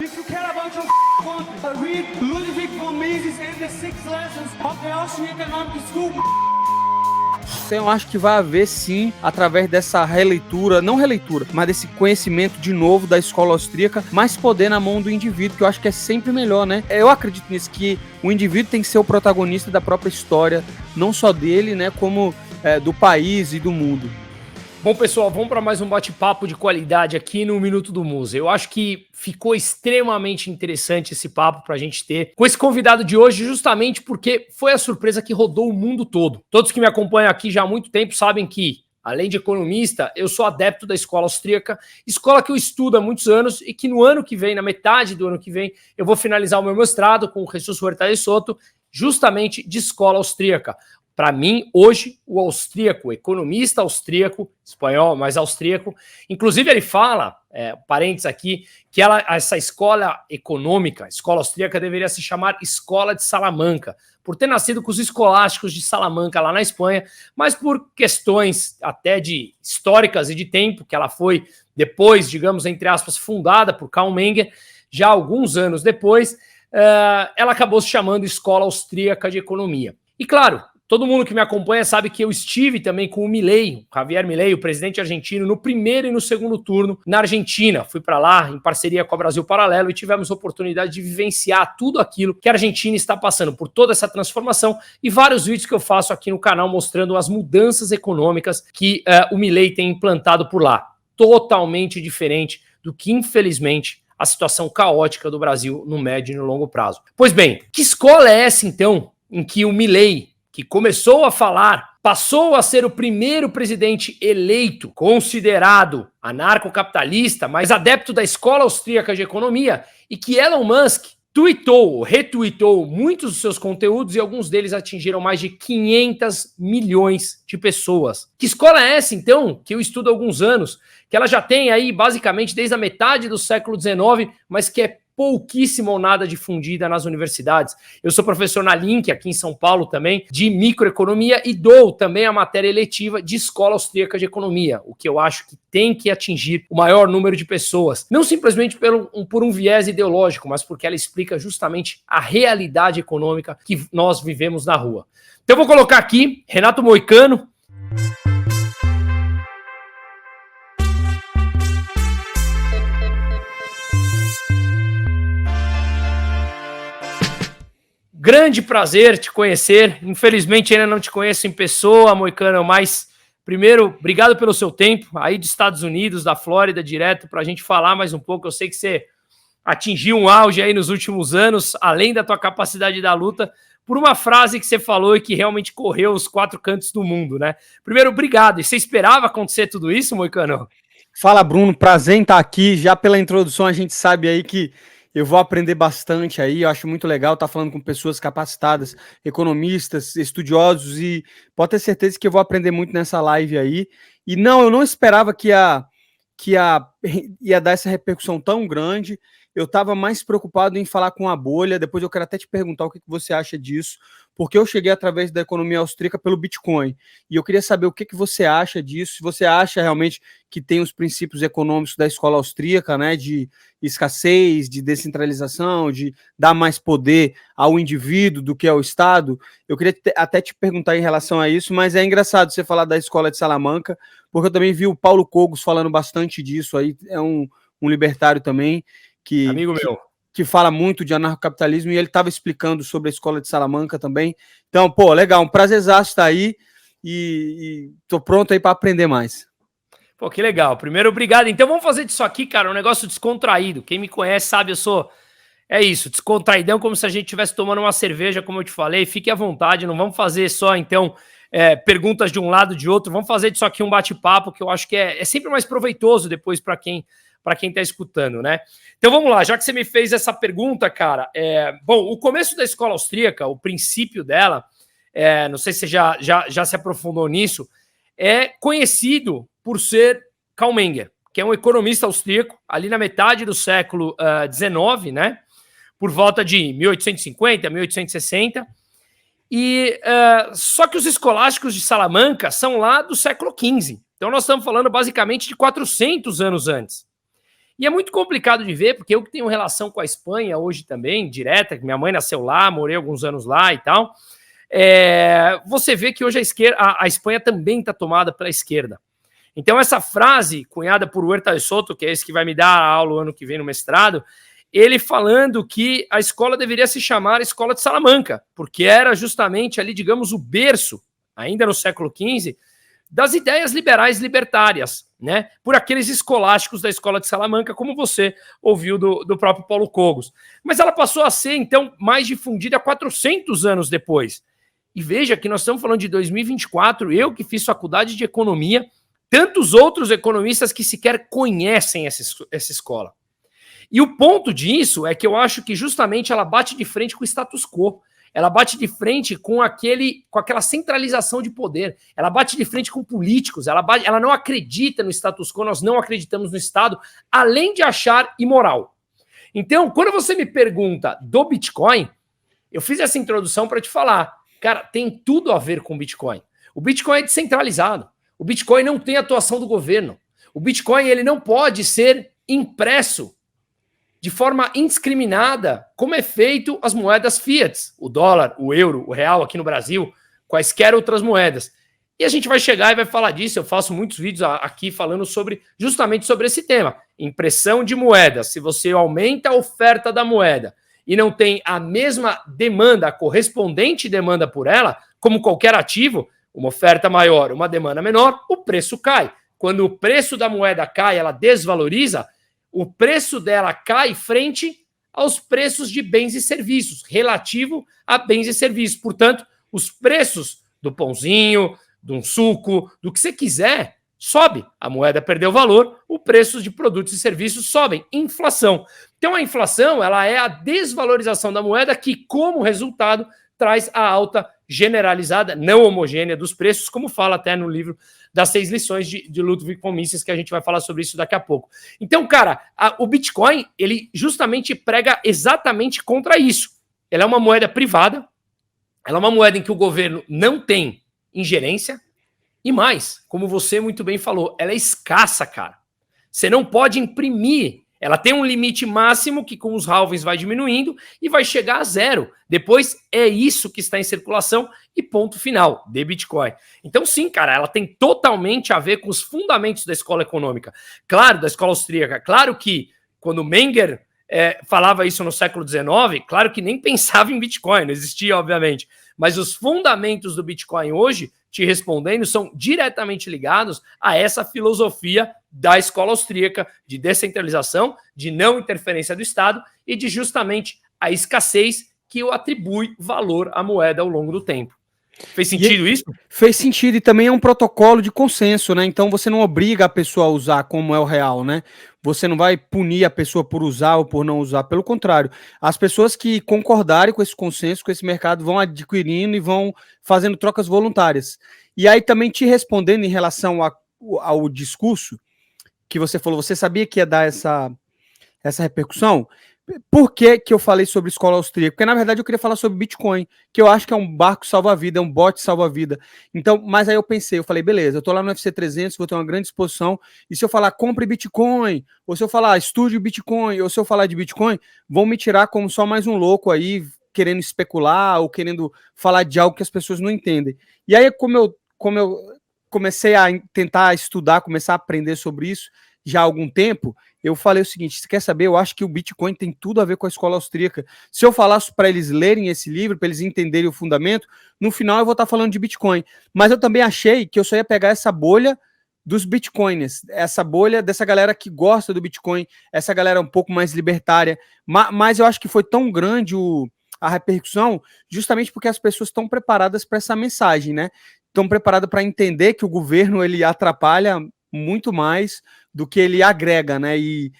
If you care about your country, read Ludwig von Mises and the Six Lessons of the Austrian Economic School. Eu acho que vai haver sim, através dessa releitura, não releitura, mas desse conhecimento de novo da escola austríaca, mais poder na mão do indivíduo, que eu acho que é sempre melhor, né? Eu acredito nisso, que o indivíduo tem que ser o protagonista da própria história, não só dele, né, como do país e do mundo. Bom, pessoal, vamos para mais um bate-papo de qualidade aqui no Minuto do Musa. Eu acho que ficou extremamente interessante esse papo para a gente ter com esse convidado de hoje, justamente porque foi a surpresa que rodou o mundo todo. Todos que me acompanham aqui já há muito tempo sabem que, além de economista, eu sou adepto da escola austríaca, escola que eu estudo há muitos anos e que no ano que vem, na metade do ano que vem, eu vou finalizar o meu mestrado com o Jesus Huerta de Soto, justamente de escola austríaca. Para mim, hoje, o austríaco, o economista austríaco, espanhol, mas austríaco, inclusive ele fala, parênteses aqui, que essa escola econômica, escola austríaca, deveria se chamar Escola de Salamanca, por ter nascido com os escolásticos de Salamanca lá na Espanha, mas por questões até de históricas e de tempo, que ela foi depois, digamos, entre aspas, fundada por Karl Menger, já alguns anos depois, ela acabou se chamando Escola Austríaca de Economia. E claro, todo mundo que me acompanha sabe que eu estive também com o Milei, o Javier Milei, o presidente argentino, no primeiro e no segundo turno na Argentina. Fui para lá em parceria com a Brasil Paralelo e tivemos a oportunidade de vivenciar tudo aquilo que a Argentina está passando, por toda essa transformação e vários vídeos que eu faço aqui no canal mostrando as mudanças econômicas que o Milei tem implantado por lá. Totalmente diferente do que, infelizmente, a situação caótica do Brasil no médio e no longo prazo. Pois bem, que escola é essa, então, em que o Milei, que começou a falar, passou a ser o primeiro presidente eleito, considerado anarcocapitalista, mas adepto da escola austríaca de economia, e que Elon Musk tweetou, retweetou muitos dos seus conteúdos e alguns deles atingiram mais de 500 milhões de pessoas. Que escola é essa, então, que eu estudo há alguns anos, que ela já tem aí basicamente desde a metade do século XIX, mas que é pouquíssima ou nada difundida nas universidades. Eu sou professor na Link, aqui em São Paulo também, de microeconomia e dou também a matéria eletiva de escola austríaca de economia, o que eu acho que tem que atingir o maior número de pessoas, não simplesmente por um viés ideológico, mas porque ela explica justamente a realidade econômica que nós vivemos na rua. Então eu vou colocar aqui Renato Moicano. Grande prazer te conhecer. Infelizmente ainda não te conheço em pessoa, Moicano, mas primeiro, obrigado pelo seu tempo aí dos Estados Unidos, da Flórida, direto para a gente falar mais um pouco. Eu sei que você atingiu um auge aí nos últimos anos, além da tua capacidade da luta, por uma frase que você falou e que realmente correu os 4 cantos do mundo, né? Primeiro, obrigado. E você esperava acontecer tudo isso, Moicano? Fala, Bruno. Prazer em estar aqui. Já pela introdução a gente sabe aí que eu vou aprender bastante aí, eu acho muito legal estar falando com pessoas capacitadas, economistas, estudiosos, e pode ter certeza que eu vou aprender muito nessa live aí. E não, eu não esperava que ia dar essa repercussão tão grande. Eu estava mais preocupado em falar com a bolha. Depois eu quero até te perguntar o que você acha disso, porque eu cheguei através da economia austríaca pelo Bitcoin, e eu queria saber o que você acha disso, se você acha realmente que tem os princípios econômicos da escola austríaca, né, de escassez, de descentralização, de dar mais poder ao indivíduo do que ao Estado. Eu queria até te perguntar em relação a isso, mas é engraçado você falar da escola de Salamanca, porque eu também vi o Paulo Cogos falando bastante disso aí, é um libertário também, amigo meu, que fala muito de anarcocapitalismo, e ele estava explicando sobre a escola de Salamanca também. Então, pô, legal, um prazerzaço estar aí e tô pronto aí para aprender mais. Pô, que legal. Primeiro, obrigado. Então vamos fazer disso aqui, cara, um negócio descontraído. Quem me conhece sabe, eu sou... É isso, descontraidão, como se a gente estivesse tomando uma cerveja, como eu te falei. Fique à vontade, não vamos fazer só, então, perguntas de um lado de outro. Vamos fazer disso aqui um bate-papo, que eu acho que é sempre mais proveitoso depois para quem está escutando, né? Então vamos lá, já que você me fez essa pergunta, cara, bom, o começo da escola austríaca, o princípio dela, não sei se você já se aprofundou nisso, é conhecido por ser Karl Menger, que é um economista austríaco, ali na metade do século XIX, né? Por volta de 1850, 1860, e só que os escolásticos de Salamanca são lá do século XV, então nós estamos falando basicamente de 400 anos antes. E é muito complicado de ver, porque eu que tenho relação com a Espanha hoje também, direta, que minha mãe nasceu lá, morei alguns anos lá e tal, você vê que hoje a Espanha também está tomada pela esquerda. Então essa frase, cunhada por Huerta de Soto, que é esse que vai me dar a aula o ano que vem no mestrado, ele falando que a escola deveria se chamar Escola de Salamanca, porque era justamente ali, digamos, o berço, ainda no século XV, das ideias liberais libertárias, né? Por aqueles escolásticos da Escola de Salamanca, como você ouviu do próprio Paulo Cogos. Mas ela passou a ser, então, mais difundida 400 anos depois. E veja que nós estamos falando de 2024, eu que fiz faculdade de economia, tantos outros economistas que sequer conhecem essa escola. E o ponto disso é que eu acho que justamente ela bate de frente com o status quo. Ela bate de frente com aquela centralização de poder. Ela bate de frente com políticos. Ela não acredita no status quo, nós não acreditamos no Estado, além de achar imoral. Então, quando você me pergunta do Bitcoin, eu fiz essa introdução para te falar, cara, tem tudo a ver com o Bitcoin. O Bitcoin é descentralizado. O Bitcoin não tem atuação do governo. O Bitcoin ele não pode ser impresso de forma indiscriminada, como é feito as moedas fiat, o dólar, o euro, o real aqui no Brasil, quaisquer outras moedas. E a gente vai chegar e vai falar disso, eu faço muitos vídeos aqui falando justamente sobre esse tema, impressão de moedas. Se você aumenta a oferta da moeda e não tem a mesma demanda, a correspondente demanda por ela, como qualquer ativo, uma oferta maior, uma demanda menor, o preço cai. Quando o preço da moeda cai, ela desvaloriza, o preço dela cai frente aos preços de bens e serviços, relativo a bens e serviços. Portanto, os preços do pãozinho, de um suco, do que você quiser, sobe. A moeda perdeu valor, o preço de produtos e serviços sobem. Inflação. Então, a inflação ela é a desvalorização da moeda que, como resultado, traz a alta generalizada, não homogênea dos preços, como fala até no livro das 6 lições de Ludwig von Mises, que a gente vai falar sobre isso daqui a pouco. Então, cara, o Bitcoin, ele justamente prega exatamente contra isso. Ela é uma moeda privada, ela é uma moeda em que o governo não tem ingerência, e mais, como você muito bem falou, ela é escassa, cara. Você não pode imprimir. Ela tem um limite máximo que com os halvings vai diminuindo e vai chegar a zero. Depois é isso que está em circulação e ponto final de Bitcoin. Então sim, cara, ela tem totalmente a ver com os fundamentos da escola econômica. Claro, da escola austríaca. Claro que quando Menger falava isso no século XIX, claro que nem pensava em Bitcoin, não existia, obviamente. Mas os fundamentos do Bitcoin hoje, te respondendo, são diretamente ligados a essa filosofia da escola austríaca de descentralização, de não interferência do Estado e de justamente a escassez que o atribui valor à moeda ao longo do tempo. Fez sentido isso? Fez sentido, e também é um protocolo de consenso, né? Então você não obriga a pessoa a usar como é o real, né? Você não vai punir a pessoa por usar ou por não usar, pelo contrário. As pessoas que concordarem com esse consenso, com esse mercado, vão adquirindo e vão fazendo trocas voluntárias. E aí também te respondendo em relação ao discurso que você falou, você sabia que ia dar essa repercussão? Por que eu falei sobre escola austríaca? Porque, na verdade, eu queria falar sobre Bitcoin, que eu acho que é um barco salva-vida, é um bot salva-vida. Então, mas aí eu pensei, eu falei, beleza, eu tô lá no UFC 300, vou ter uma grande exposição, e se eu falar compre Bitcoin, ou se eu falar estude Bitcoin, ou se eu falar de Bitcoin, vão me tirar como só mais um louco aí, querendo especular, ou querendo falar de algo que as pessoas não entendem. E aí, como eu comecei a tentar estudar, começar a aprender sobre isso, já há algum tempo, eu falei o seguinte, você quer saber? Eu acho que o Bitcoin tem tudo a ver com a escola austríaca. Se eu falasse para eles lerem esse livro, para eles entenderem o fundamento, no final eu vou estar falando de Bitcoin. Mas eu também achei que eu só ia pegar essa bolha dos Bitcoiners, essa bolha dessa galera que gosta do Bitcoin, essa galera um pouco mais libertária, mas eu acho que foi tão grande a repercussão, justamente porque as pessoas estão preparadas para essa mensagem, né? Estão preparadas para entender que o governo ele atrapalha muito mais do que ele agrega, né? E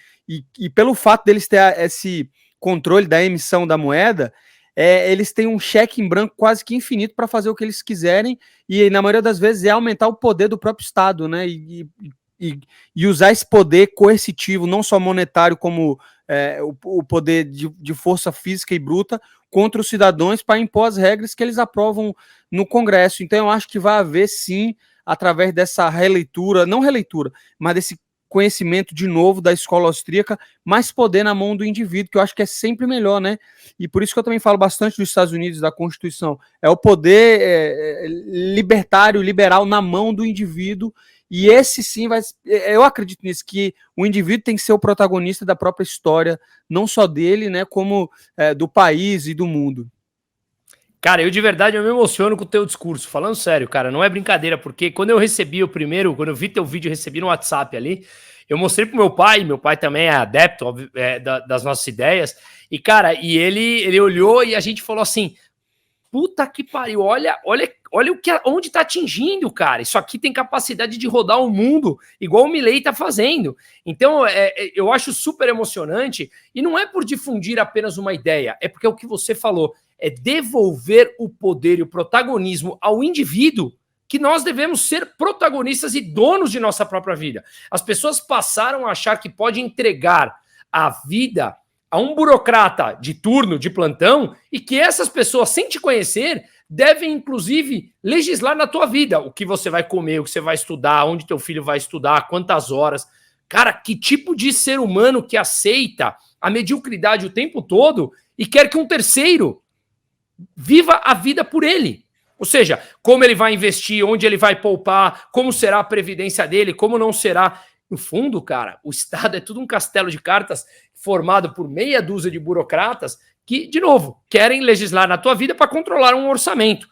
pelo fato deles ter esse controle da emissão da moeda, eles têm um cheque em branco quase que infinito para fazer o que eles quiserem, e na maioria das vezes é aumentar o poder do próprio Estado, né? E usar esse poder coercitivo, não só monetário, como o poder de força física e bruta, contra os cidadãos para impor as regras que eles aprovam no Congresso. Então eu acho que vai haver sim, através dessa releitura, não releitura, mas desse conhecimento de novo da escola austríaca, mais poder na mão do indivíduo, que eu acho que é sempre melhor, né? E por isso que eu também falo bastante dos Estados Unidos, da Constituição. É o poder libertário, liberal na mão do indivíduo, e esse sim vai... Eu acredito nisso, que o indivíduo tem que ser o protagonista da própria história, não só dele, né, como do país e do mundo. Cara, eu de verdade eu me emociono com o teu discurso, falando sério, cara, não é brincadeira, porque quando eu recebi quando eu vi teu vídeo, eu recebi no WhatsApp ali, eu mostrei pro meu pai também é adepto das nossas ideias, e cara, ele olhou e a gente falou assim, puta que pariu, olha onde tá atingindo, cara, isso aqui tem capacidade de rodar o mundo, igual o Milei tá fazendo, então eu acho super emocionante, e não é por difundir apenas uma ideia, é porque é o que você falou, é devolver o poder e o protagonismo ao indivíduo, que nós devemos ser protagonistas e donos de nossa própria vida. As pessoas passaram a achar que pode entregar a vida a um burocrata de turno, de plantão, e que essas pessoas, sem te conhecer, devem, inclusive, legislar na tua vida. O que você vai comer, o que você vai estudar, onde teu filho vai estudar, quantas horas. Cara, que tipo de ser humano que aceita a mediocridade o tempo todo e quer que um terceiro viva a vida por ele. Ou seja, como ele vai investir, onde ele vai poupar, como será a previdência dele, como não será. No fundo, cara, o Estado é tudo um castelo de cartas formado por meia dúzia de burocratas que, de novo, querem legislar na tua vida para controlar um orçamento.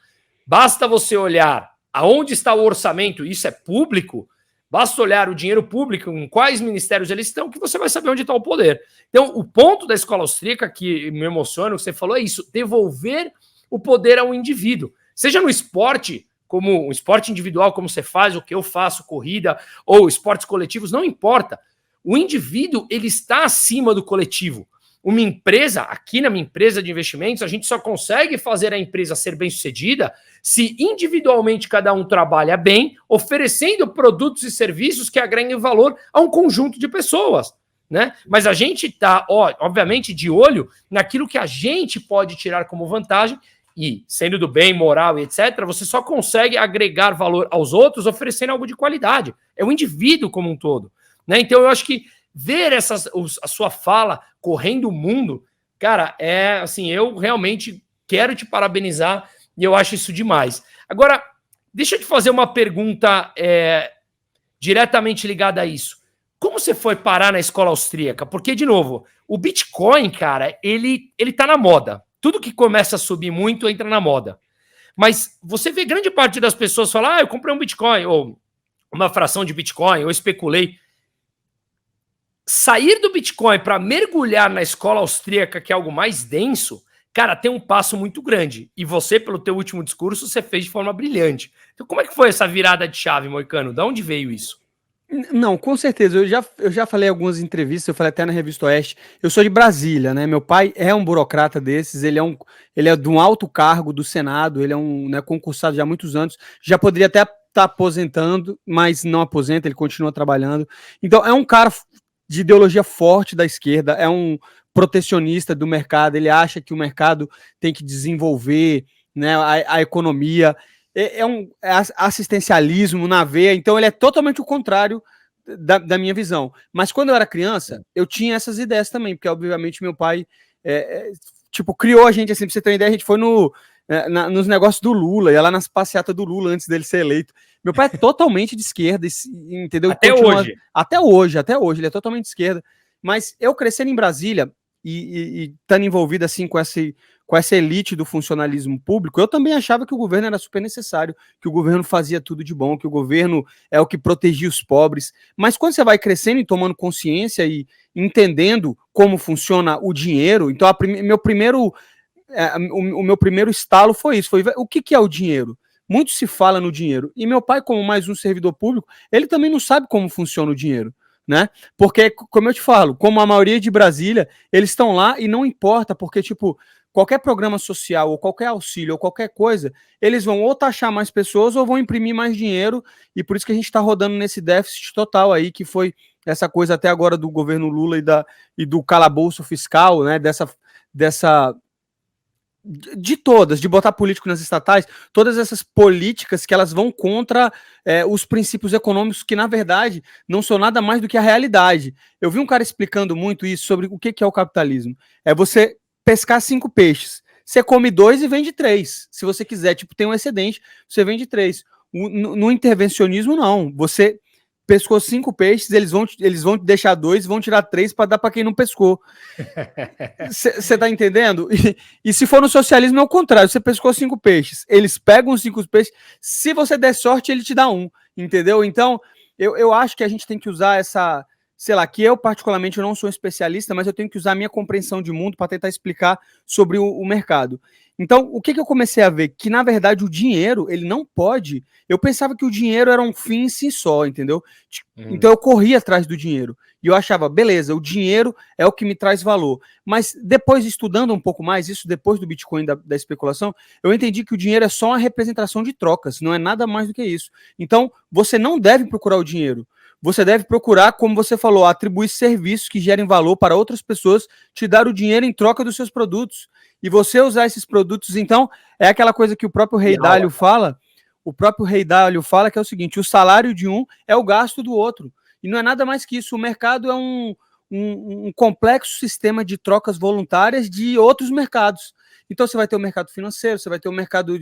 Basta você olhar aonde está o orçamento, isso é público, basta olhar o dinheiro público, em quais ministérios eles estão, que você vai saber onde está o poder. Então, o ponto da escola austríaca que me emociona, o que você falou, é isso, devolver o poder ao indivíduo. Seja no esporte, como um esporte individual, como você faz, o que eu faço, corrida, ou esportes coletivos, não importa. O indivíduo, ele está acima do coletivo. Uma empresa, aqui na minha empresa de investimentos, a gente só consegue fazer a empresa ser bem-sucedida se individualmente cada um trabalha bem, oferecendo produtos e serviços que agreguem valor a um conjunto de pessoas, né? Mas a gente está, obviamente, de olho naquilo que a gente pode tirar como vantagem e, sendo do bem, moral e etc., você só consegue agregar valor aos outros oferecendo algo de qualidade. É o indivíduo como um todo, né? Então, eu acho que ver a sua fala correndo o mundo, cara, assim, eu realmente quero te parabenizar e eu acho isso demais. Agora, deixa eu te fazer uma pergunta diretamente ligada a isso. Como você foi parar na escola austríaca? Porque, de novo, o Bitcoin, cara, ele tá na moda. Tudo que começa a subir muito entra na moda. Mas você vê grande parte das pessoas falar, eu comprei um Bitcoin, ou uma fração de Bitcoin, ou especulei. Sair do Bitcoin para mergulhar na escola austríaca, que é algo mais denso, cara, tem um passo muito grande. E você, pelo teu último discurso, você fez de forma brilhante. Então, como é que foi essa virada de chave, Moicano? De onde veio isso? Não, com certeza. Eu já falei em algumas entrevistas, eu falei até na Revista Oeste. Eu sou de Brasília, né? Meu pai é um burocrata desses, ele é de um alto cargo do Senado, ele é concursado já há muitos anos. Já poderia até estar aposentando, mas não aposenta, ele continua trabalhando. Então, é um cara de ideologia forte da esquerda, é um protecionista do mercado, ele acha que o mercado tem que desenvolver, né, a economia, é assistencialismo na veia, então ele é totalmente o contrário da minha visão. Mas quando eu era criança, eu tinha essas ideias também, porque obviamente meu pai criou a gente, assim, pra você ter uma ideia, a gente foi nos negócios do Lula, ia lá nas passeatas do Lula antes dele ser eleito. Meu pai é totalmente de esquerda, entendeu? Até hoje. Até hoje, ele é totalmente de esquerda. Mas eu crescendo em Brasília e estando envolvido assim com essa elite do funcionalismo público, eu também achava que o governo era super necessário, que o governo fazia tudo de bom, que o governo é o que protegia os pobres. Mas quando você vai crescendo e tomando consciência e entendendo como funciona o dinheiro, então o meu primeiro estalo foi isso, o que é o dinheiro? Muito se fala no dinheiro, e meu pai, como mais um servidor público, ele também não sabe como funciona o dinheiro, né? Porque, como eu te falo, como a maioria de Brasília, eles estão lá e não importa, porque, tipo, qualquer programa social, ou qualquer auxílio, ou qualquer coisa, eles vão ou taxar mais pessoas, ou vão imprimir mais dinheiro, e por isso que a gente está rodando nesse déficit total aí, que foi essa coisa até agora do governo Lula e do calabouço fiscal, né? de todas, de botar político nas estatais, todas essas políticas que elas vão contra os princípios econômicos que, na verdade, não são nada mais do que a realidade. Eu vi um cara explicando muito isso sobre o que é o capitalismo. É você pescar 5 peixes. Você come 2 e vende 3. Se você quiser, tipo, tem um excedente, você vende 3. No intervencionismo, não. Você pescou 5 peixes, eles vão te deixar 2, vão tirar 3 para dar para quem não pescou. Você tá entendendo? E se for no socialismo é o contrário. Você pescou 5 peixes, eles pegam os 5 peixes. Se você der sorte, ele te dá 1, entendeu? Então, eu acho que a gente tem que usar essa, sei lá, que eu particularmente eu não sou especialista, mas eu tenho que usar a minha compreensão de mundo para tentar explicar sobre o mercado. Então, o que eu comecei a ver? Que, na verdade, o dinheiro, ele não pode... Eu pensava que o dinheiro era um fim em si só, entendeu? Então, eu corria atrás do dinheiro. E eu achava, beleza, o dinheiro é o que me traz valor. Mas, depois, estudando um pouco mais, isso depois do Bitcoin, da especulação, eu entendi que o dinheiro é só uma representação de trocas, não é nada mais do que isso. Então, você não deve procurar o dinheiro. Você deve procurar, como você falou, atribuir serviços que gerem valor para outras pessoas, te dar o dinheiro em troca dos seus produtos. E você usar esses produtos, então, é aquela coisa que o próprio Rei Dalio fala, que é o seguinte, o salário de um é o gasto do outro. E não é nada mais que isso, o mercado é um complexo sistema de trocas voluntárias de outros mercados. Então você vai ter o mercado financeiro, você vai ter o mercado,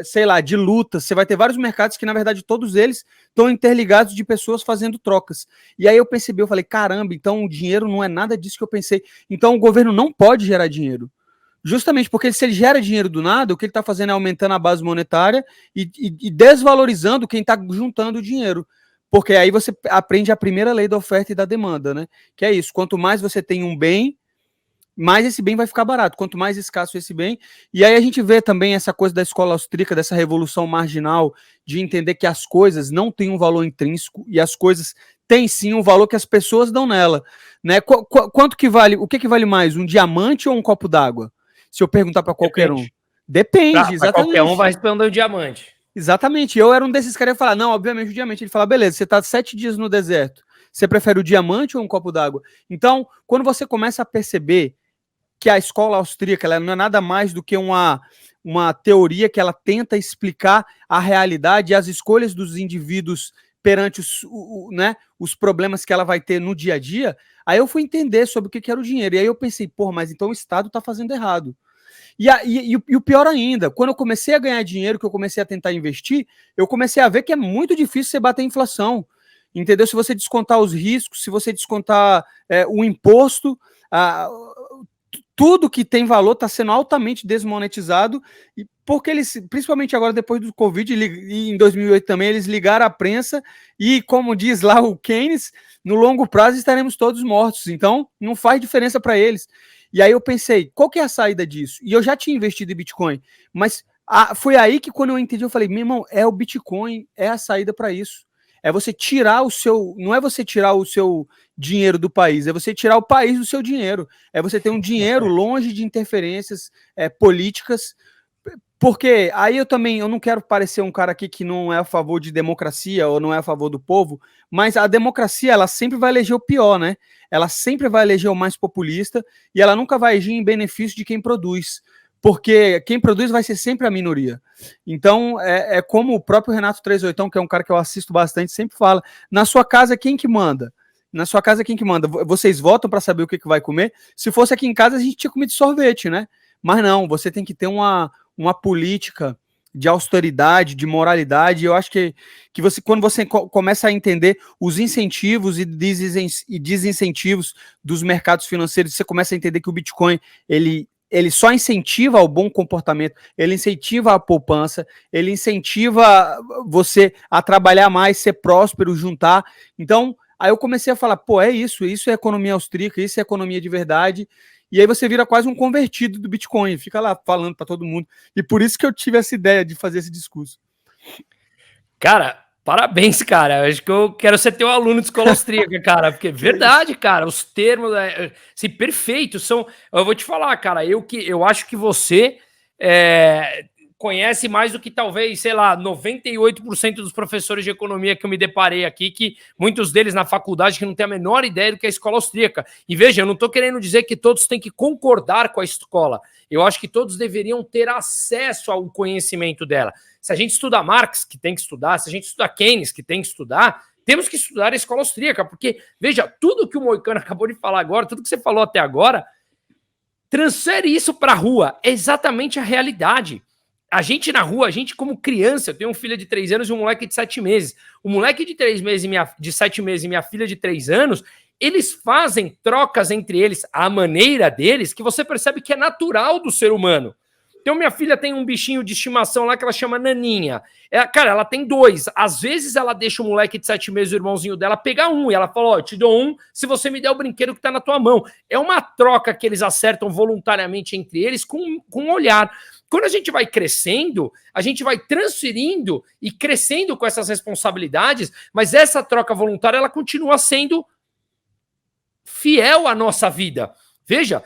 sei lá, de luta, você vai ter vários mercados que, na verdade, todos eles estão interligados de pessoas fazendo trocas. E aí eu percebi, eu falei, caramba, então o dinheiro não é nada disso que eu pensei. Então o governo não pode gerar dinheiro. Justamente porque se ele gera dinheiro do nada, o que ele está fazendo é aumentando a base monetária e desvalorizando quem está juntando o dinheiro. Porque aí você aprende a primeira lei da oferta e da demanda, né? Que é isso, quanto mais você tem um bem, mais esse bem vai ficar barato, quanto mais escasso esse bem. E aí a gente vê também essa coisa da escola austríaca, dessa revolução marginal, de entender que as coisas não têm um valor intrínseco e as coisas têm sim um valor que as pessoas dão nela, né? Quanto que vale, o que vale mais, um diamante ou um copo d'água? Se eu perguntar para qualquer um. Depende, exatamente. Qualquer um vai responder o diamante. Exatamente. Eu era um desses caras que ia falar, não, obviamente o diamante. Ele fala, beleza, você está 7 dias no deserto. Você prefere o diamante ou um copo d'água? Então, quando você começa a perceber que a escola austríaca ela não é nada mais do que uma teoria que ela tenta explicar a realidade e as escolhas dos indivíduos perante os problemas que ela vai ter no dia a dia, aí eu fui entender sobre o que era o dinheiro. E aí eu pensei, porra, mas então o Estado está fazendo errado. E o pior ainda, quando eu comecei a ganhar dinheiro, que eu comecei a tentar investir, eu comecei a ver que é muito difícil você bater a inflação. Entendeu? Se você descontar os riscos, se você descontar o imposto, tudo que tem valor está sendo altamente desmonetizado, porque eles, principalmente agora depois do Covid, e em 2008 também, eles ligaram a prensa e, como diz lá o Keynes, no longo prazo estaremos todos mortos. Então, não faz diferença para eles. E aí eu pensei, qual que é a saída disso? E eu já tinha investido em Bitcoin, mas foi aí que quando eu entendi, eu falei, meu irmão, é o Bitcoin, é a saída para isso. É você tirar o seu... Não é você tirar o seu dinheiro do país, é você tirar o país do seu dinheiro. É você ter um dinheiro longe de interferências políticas, porque aí eu não quero parecer um cara aqui que não é a favor de democracia ou não é a favor do povo, mas a democracia, ela sempre vai eleger o pior, né? Ela sempre vai eleger o mais populista e ela nunca vai agir em benefício de quem produz, porque quem produz vai ser sempre a minoria. Então, é como o próprio Renato 38, que é um cara que eu assisto bastante, sempre fala, na sua casa, quem que manda? Na sua casa, quem que manda? Vocês votam para saber o que vai comer? Se fosse aqui em casa, a gente tinha comido sorvete, né? Mas não, você tem que ter uma política de austeridade, de moralidade. Eu acho que você, quando você começa a entender os incentivos e desincentivos dos mercados financeiros, você começa a entender que o Bitcoin, ele só incentiva o bom comportamento, ele incentiva a poupança, ele incentiva você a trabalhar mais, ser próspero, juntar. Então, aí eu comecei a falar, pô, isso é economia austríaca, isso é economia de verdade. E aí você vira quase um convertido do Bitcoin, fica lá falando para todo mundo. E por isso que eu tive essa ideia de fazer esse discurso. Cara, parabéns, cara. Acho que eu quero ser teu aluno de escola austríaca, cara, porque é verdade, cara. Os termos, assim, perfeitos são. Eu vou te falar, cara. Eu acho que você conhece mais do que talvez, sei lá, 98% dos professores de economia que eu me deparei aqui, que muitos deles na faculdade que não têm a menor ideia do que é a escola austríaca. E veja, eu não estou querendo dizer que todos têm que concordar com a escola. Eu acho que todos deveriam ter acesso ao conhecimento dela. Se a gente estuda Marx, que tem que estudar, se a gente estuda Keynes, que tem que estudar, temos que estudar a escola austríaca, porque, veja, tudo que o Moicano acabou de falar agora, tudo que você falou até agora, transfere isso para a rua, é exatamente a realidade. A gente na rua, a gente como criança, eu tenho um filho de 3 anos e um moleque de 7 meses. O moleque de 3 meses de 7 meses e minha filha de 3 anos, eles fazem trocas entre eles, à maneira deles, que você percebe que é natural do ser humano. Então, minha filha tem um bichinho de estimação lá que ela chama Naninha. Cara, ela tem 2. Às vezes ela deixa o moleque de 7 meses, o irmãozinho dela, pegar um. E ela fala, ó, eu te dou um se você me der o brinquedo que tá na tua mão. É uma troca que eles acertam voluntariamente entre eles com um olhar. Quando a gente vai crescendo, a gente vai transferindo e crescendo com essas responsabilidades, mas essa troca voluntária, ela continua sendo fiel à nossa vida. Veja,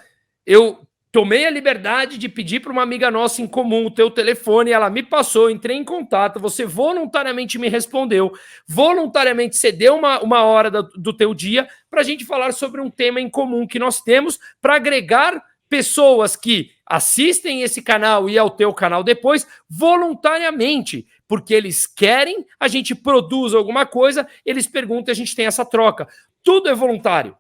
eu tomei a liberdade de pedir para uma amiga nossa em comum o teu telefone, ela me passou, entrei em contato, você voluntariamente me respondeu, voluntariamente cedeu uma hora do teu dia para a gente falar sobre um tema em comum que nós temos para agregar pessoas que assistem esse canal e ao teu canal depois, voluntariamente, porque eles querem, a gente produz alguma coisa, eles perguntam e a gente tem essa troca. Tudo é voluntário.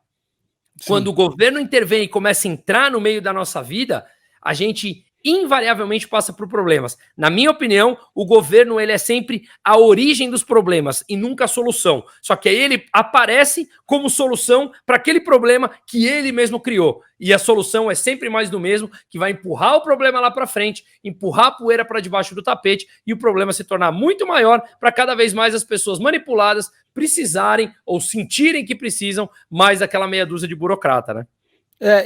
Sim. Quando o governo intervém e começa a entrar no meio da nossa vida, a gente invariavelmente passa por problemas. Na minha opinião, o governo ele é sempre a origem dos problemas e nunca a solução. Só que aí ele aparece como solução para aquele problema que ele mesmo criou. E a solução é sempre mais do mesmo, que vai empurrar o problema lá para frente, empurrar a poeira para debaixo do tapete e o problema se tornar muito maior para cada vez mais as pessoas manipuladas precisarem ou sentirem que precisam mais daquela meia dúzia de burocrata, né?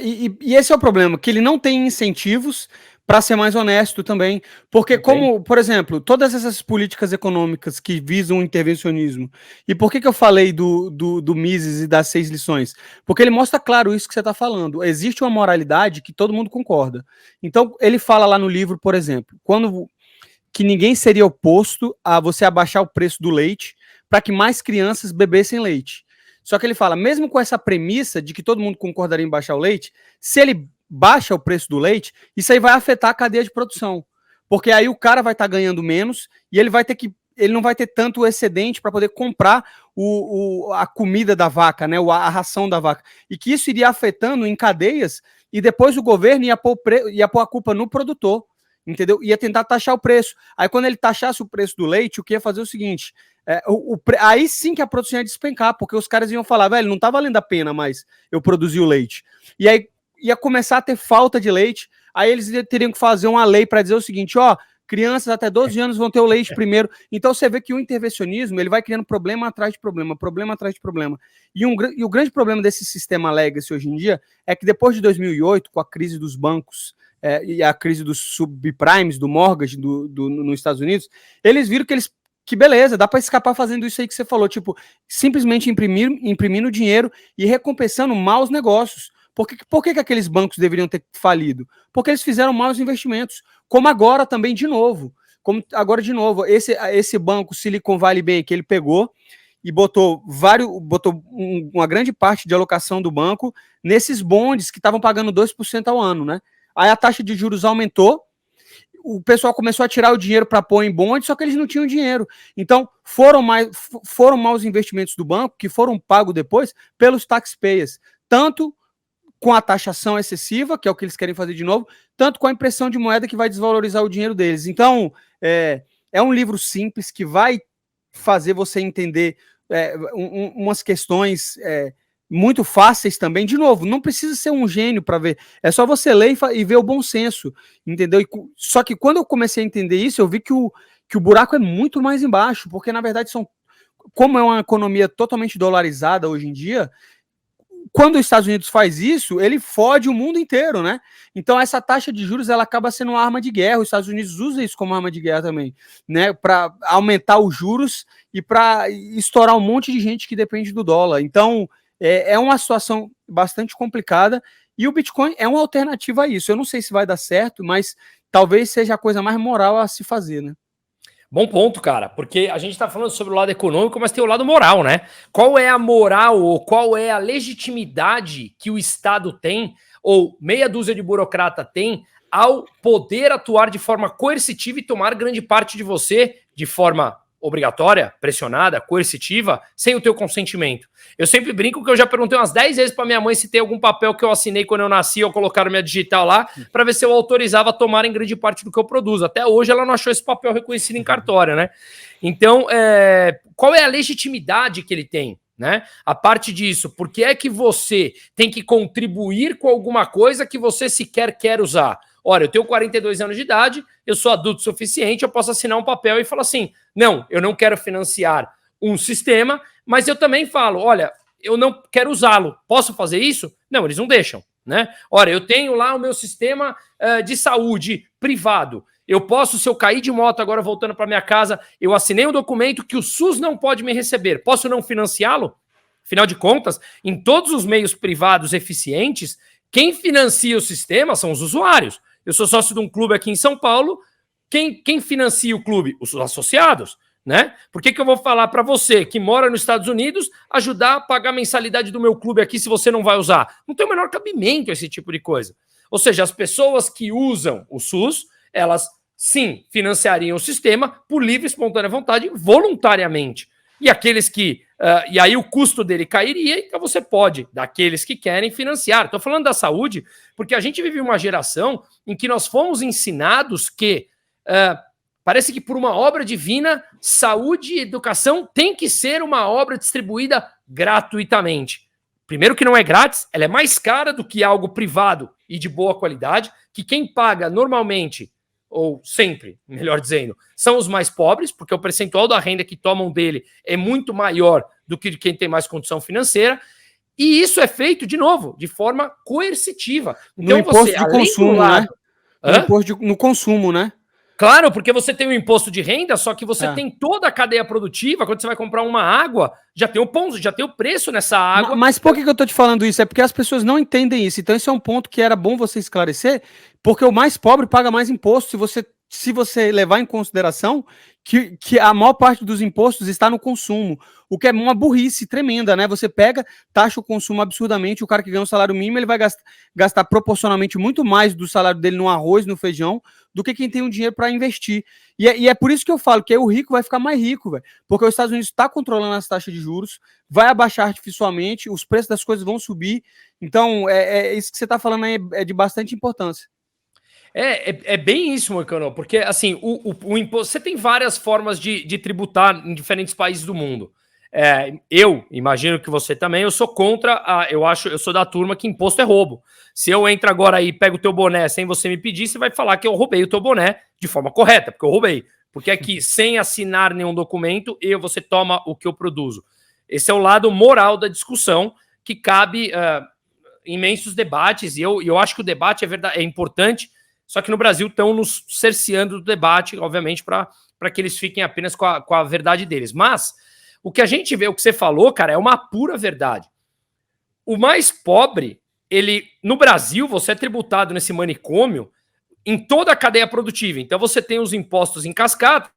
E esse é o problema, que ele não tem incentivos para ser mais honesto também, porque como, por exemplo, todas essas políticas econômicas que visam o intervencionismo, e por que eu falei do Mises e das 6 lições? Porque ele mostra claro isso que você está falando, existe uma moralidade que todo mundo concorda. Então, ele fala lá no livro, por exemplo, que ninguém seria oposto a você abaixar o preço do leite para que mais crianças bebessem leite. Só que ele fala, mesmo com essa premissa de que todo mundo concordaria em baixar o leite, se ele baixa o preço do leite, isso aí vai afetar a cadeia de produção. Porque aí o cara vai estar ganhando menos e ele não vai ter tanto excedente para poder comprar a comida da vaca, né, a ração da vaca. E que isso iria afetando em cadeias e depois o governo ia pôr a culpa no produtor, entendeu? Ia tentar taxar o preço. Aí quando ele taxasse o preço do leite, o que ia fazer é o seguinte... aí sim que a produção ia despencar, porque os caras iam falar, velho, não tá valendo a pena mais eu produzir o leite. E aí ia começar a ter falta de leite, aí eles teriam que fazer uma lei para dizer o seguinte, ó, crianças até 12 anos vão ter o leite primeiro. Então você vê que o intervencionismo, ele vai criando problema atrás de problema, problema atrás de problema. E o grande problema desse sistema legacy hoje em dia é que depois de 2008, com a crise dos bancos e a crise dos subprimes, do mortgage nos Estados Unidos, eles viram que beleza, dá para escapar fazendo isso aí que você falou, tipo, simplesmente imprimindo dinheiro e recompensando maus negócios. Por que aqueles bancos deveriam ter falido? Porque eles fizeram maus investimentos, como agora também de novo. Esse banco Silicon Valley Bank, ele pegou e botou uma grande parte de alocação do banco nesses bondes que estavam pagando 2% ao ano, né? Aí a taxa de juros aumentou, o pessoal começou a tirar o dinheiro para pôr em bonde, só que eles não tinham dinheiro. Então, foram maus investimentos do banco, que foram pagos depois pelos taxpayers, tanto com a taxação excessiva, que é o que eles querem fazer de novo, tanto com a impressão de moeda que vai desvalorizar o dinheiro deles. Então, é um livro simples que vai fazer você entender umas questões muito fáceis também. De novo, não precisa ser um gênio para ver, é só você ler e ver o bom senso, entendeu? Só que quando eu comecei a entender isso, eu vi que o buraco é muito mais embaixo, porque na verdade como é uma economia totalmente dolarizada hoje em dia, quando os Estados Unidos faz isso, ele fode o mundo inteiro, né? Então essa taxa de juros ela acaba sendo uma arma de guerra. Os Estados Unidos usam isso como arma de guerra também, né? Para aumentar os juros e para estourar um monte de gente que depende do dólar. Então é uma situação bastante complicada e o Bitcoin é uma alternativa a isso. Eu não sei se vai dar certo, mas talvez seja a coisa mais moral a se fazer, né? Bom ponto, cara, porque a gente está falando sobre o lado econômico, mas tem o lado moral, né? Qual é a moral ou qual é a legitimidade que o Estado tem, ou meia dúzia de burocrata tem, ao poder atuar de forma coercitiva e tomar grande parte de você de forma obrigatória, pressionada, coercitiva, sem o teu consentimento. Eu sempre brinco que eu já perguntei umas 10 vezes para minha mãe se tem algum papel que eu assinei quando eu nasci ou colocaram minha digital lá, para ver se eu autorizava a tomar em grande parte do que eu produzo. Até hoje ela não achou esse papel reconhecido em cartório, né? Então, qual é a legitimidade que ele tem? Né? A parte disso, por que é que você tem que contribuir com alguma coisa que você sequer quer usar? Olha, eu tenho 42 anos de idade, eu sou adulto suficiente, eu posso assinar um papel e falar assim, não, eu não quero financiar um sistema, mas eu também falo, olha, eu não quero usá-lo, posso fazer isso? Não, eles não deixam, né? Olha, eu tenho lá o meu sistema de saúde privado, eu posso, se eu cair de moto agora voltando para minha casa, eu assinei um documento que o SUS não pode me receber, posso não financiá-lo? Afinal de contas, em todos os meios privados eficientes, quem financia o sistema são os usuários. Eu sou sócio de um clube aqui em São Paulo, quem financia o clube? Os associados, né? Por que eu vou falar para você que mora nos Estados Unidos ajudar a pagar a mensalidade do meu clube aqui se você não vai usar? Não tem o menor cabimento esse tipo de coisa. Ou seja, as pessoas que usam o SUS, elas sim financiariam o sistema por livre e espontânea vontade, voluntariamente. E aqueles que... e aí o custo dele cairia, então você pode, daqueles que querem financiar. Estou falando da saúde, porque a gente vive uma geração em que nós fomos ensinados que parece que por uma obra divina, saúde e educação tem que ser uma obra distribuída gratuitamente. Primeiro que não é grátis, ela é mais cara do que algo privado e de boa qualidade, que quem paga normalmente, ou sempre, melhor dizendo, são os mais pobres, porque o percentual da renda que tomam dele é muito maior do que de quem tem mais condição financeira, e isso é feito, de novo, de forma coercitiva. Então, no imposto de consumo, né? No consumo, né? Claro, porque você tem o imposto de renda, só que você tem toda a cadeia produtiva. Quando você vai comprar uma água, já tem o pão, já tem o preço nessa água. Mas por que eu tô te falando isso? É porque as pessoas não entendem isso. Então, esse é um ponto que era bom você esclarecer, porque o mais pobre paga mais imposto se você levar em consideração que a maior parte dos impostos está no consumo, o que é uma burrice tremenda, né? Você pega, taxa o consumo absurdamente, o cara que ganha um salário mínimo, ele vai gastar proporcionalmente muito mais do salário dele no arroz, no feijão, do que quem tem um dinheiro para investir. E é por isso que eu falo que aí o rico vai ficar mais rico, velho, porque os Estados Unidos está controlando as taxas de juros, vai abaixar artificialmente, os preços das coisas vão subir. Então, isso que você está falando aí é de bastante importância. É bem isso, Moicano, porque assim, o imposto, você tem várias formas de tributar em diferentes países do mundo. Eu imagino que você também, eu sou contra, eu sou da turma que imposto é roubo. Se eu entro agora aí e pego o teu boné sem você me pedir, você vai falar que eu roubei o teu boné de forma correta, porque eu roubei. Porque aqui, sem assinar nenhum documento, você toma o que eu produzo. Esse é o lado moral da discussão, que cabe imensos debates, e eu acho que o debate é importante. Só que no Brasil estão nos cerceando do debate, obviamente, para que eles fiquem apenas com a verdade deles. Mas o que a gente vê, o que você falou, cara, é uma pura verdade. O mais pobre, no Brasil, você é tributado nesse manicômio em toda a cadeia produtiva. Então você tem os impostos em cascata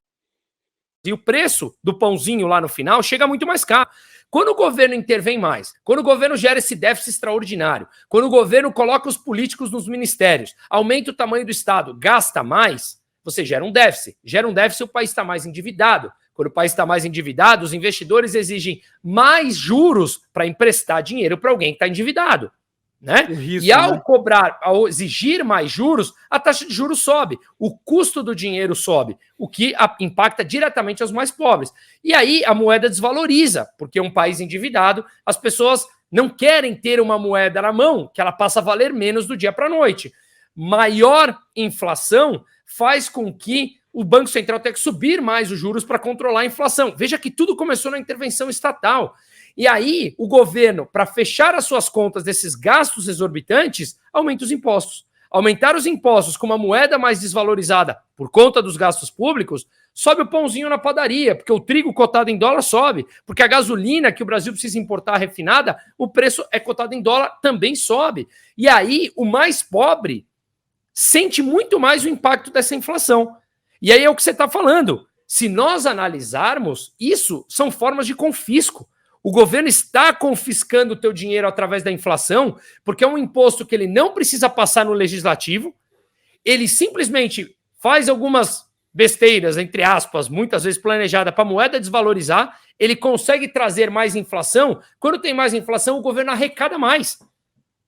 e o preço do pãozinho lá no final chega muito mais caro. Quando o governo intervém mais, quando o governo gera esse déficit extraordinário, quando o governo coloca os políticos nos ministérios, aumenta o tamanho do Estado, gasta mais, você gera um déficit. Gera um déficit, o país está mais endividado. Quando o país está mais endividado, os investidores exigem mais juros para emprestar dinheiro para alguém que está endividado. Né? Risco, e ao exigir mais juros, a taxa de juros sobe, o custo do dinheiro sobe, o que impacta diretamente os mais pobres. E aí a moeda desvaloriza, porque um país endividado, as pessoas não querem ter uma moeda na mão, que ela passa a valer menos do dia para a noite. Maior inflação faz com que o Banco Central tenha que subir mais os juros para controlar a inflação. Veja que tudo começou na intervenção estatal. E aí, o governo, para fechar as suas contas desses gastos exorbitantes, aumenta os impostos. Aumentar os impostos com uma moeda mais desvalorizada por conta dos gastos públicos, sobe o pãozinho na padaria, porque o trigo cotado em dólar sobe, porque a gasolina que o Brasil precisa importar refinada, o preço é cotado em dólar, também sobe. E aí, o mais pobre sente muito mais o impacto dessa inflação. E aí é o que você está falando. Se nós analisarmos, isso são formas de confisco. O governo está confiscando o teu dinheiro através da inflação, porque é um imposto que ele não precisa passar no legislativo, ele simplesmente faz algumas besteiras, entre aspas, muitas vezes planejada para a moeda desvalorizar, ele consegue trazer mais inflação. Quando tem mais inflação, o governo arrecada mais.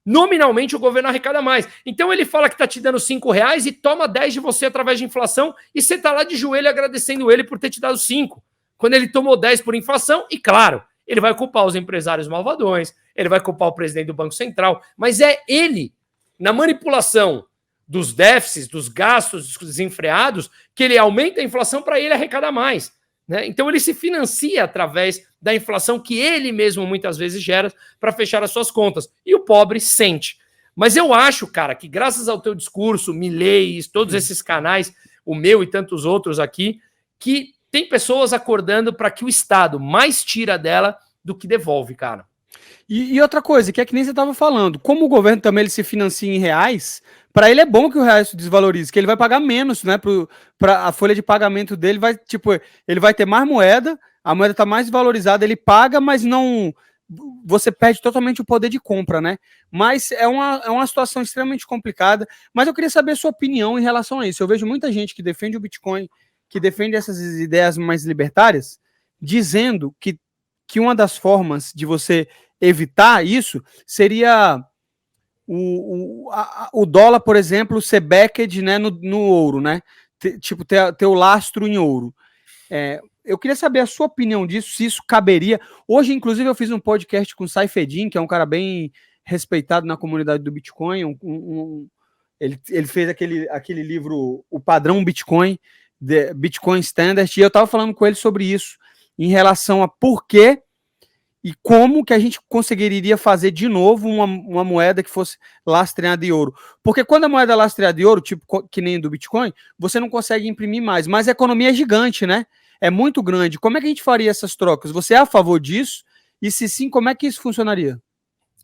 Nominalmente, o governo arrecada mais. Então, ele fala que está te dando R$5 e toma 10 de você através de inflação e você está lá de joelho agradecendo ele por ter te dado 5. Quando ele tomou 10 por inflação, e claro, ele vai culpar os empresários malvadões, ele vai culpar o presidente do Banco Central, mas é ele, na manipulação dos déficits, dos gastos desenfreados, que ele aumenta a inflação para ele arrecadar mais. Né? Então ele se financia através da inflação que ele mesmo muitas vezes gera para fechar as suas contas. E o pobre sente. Mas eu acho, cara, que graças ao teu discurso, Milei, todos esses canais, o meu e tantos outros aqui, que tem pessoas acordando para que o Estado mais tira dela do que devolve, cara. E outra coisa, que é que nem você estava falando, como o governo também ele se financia em reais, para ele é bom que o real se desvalorize, que ele vai pagar menos, né? Para a folha de pagamento dele vai, tipo, ele vai ter mais moeda, a moeda está mais valorizada, ele paga, mas não. Você perde totalmente o poder de compra, né? Mas é uma situação extremamente complicada. Mas eu queria saber a sua opinião em relação a isso. Eu vejo muita gente que defende o Bitcoin, que defende essas ideias mais libertárias, dizendo que uma das formas de você evitar isso seria o dólar, por exemplo, ser backed, né, no ouro, né? Tipo, ter o lastro em ouro. Eu queria saber a sua opinião disso, se isso caberia. Hoje, inclusive, eu fiz um podcast com o Saifeddin, que é um cara bem respeitado na comunidade do Bitcoin. Ele fez aquele livro, O Padrão Bitcoin, Bitcoin Standard, e eu estava falando com ele sobre isso, em relação a por que e como que a gente conseguiria fazer de novo uma moeda que fosse lastreada em ouro. Porque quando a moeda é lastreada em ouro, tipo que nem do Bitcoin, você não consegue imprimir mais, mas a economia é gigante, né? É muito grande. Como é que a gente faria essas trocas? Você é a favor disso? E se sim, como é que isso funcionaria?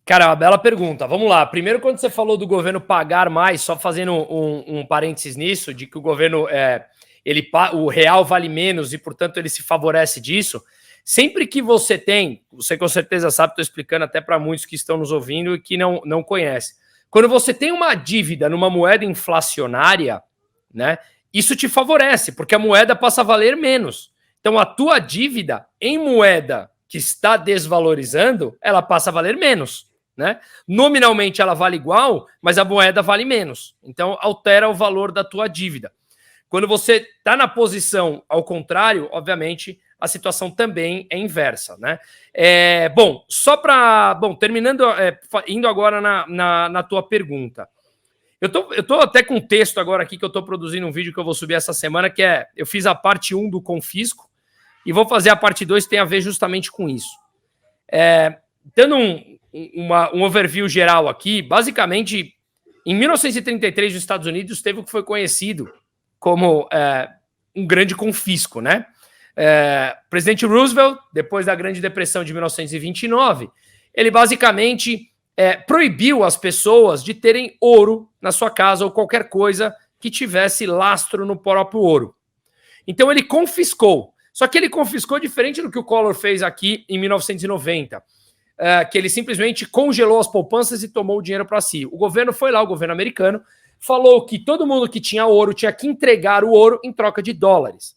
Cara, é uma bela pergunta. Vamos lá. Primeiro, quando você falou do governo pagar mais, só fazendo um parênteses nisso, de que o governo, o real vale menos e, portanto, ele se favorece disso. Sempre que você tem, você com certeza sabe, estou explicando até para muitos que estão nos ouvindo e que não conhecem. Quando você tem uma dívida numa moeda inflacionária, né, isso te favorece, porque a moeda passa a valer menos. Então, a tua dívida em moeda que está desvalorizando, ela passa a valer menos. Né? Nominalmente ela vale igual, mas a moeda vale menos. Então, altera o valor da tua dívida. Quando você está na posição ao contrário, obviamente, a situação também é inversa, né? Terminando, indo agora na tua pergunta. Eu tô até com um texto agora aqui que eu tô produzindo um vídeo que eu vou subir essa semana, que eu fiz a parte 1 do confisco e vou fazer a parte 2 que tem a ver justamente com isso. Dando um overview geral aqui, basicamente, em 1933, os Estados Unidos teve o que foi conhecido como um grande confisco, né? Presidente Roosevelt, depois da Grande Depressão de 1929, ele basicamente proibiu as pessoas de terem ouro na sua casa ou qualquer coisa que tivesse lastro no próprio ouro. Então ele confiscou. Só que ele confiscou diferente do que o Collor fez aqui em 1990, que ele simplesmente congelou as poupanças e tomou o dinheiro para si. O governo foi lá, o governo americano, falou que todo mundo que tinha ouro tinha que entregar o ouro em troca de dólares.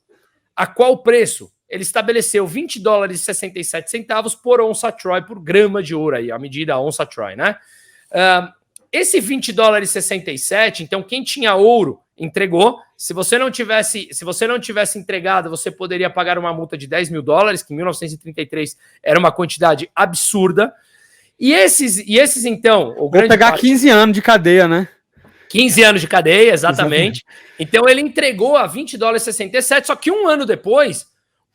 A qual preço? Ele estabeleceu $20,67 por onça Troy, por grama de ouro aí, a medida onça Troy, né? Esse $20,67, então quem tinha ouro entregou. Se você não tivesse entregado, você poderia pagar uma multa de $10 mil, que em 1933 era uma quantidade absurda. E esses então... Vou pegar 15 anos de cadeia, né? 15 anos de cadeia, exatamente. Então ele entregou a $20,67, só que um ano depois,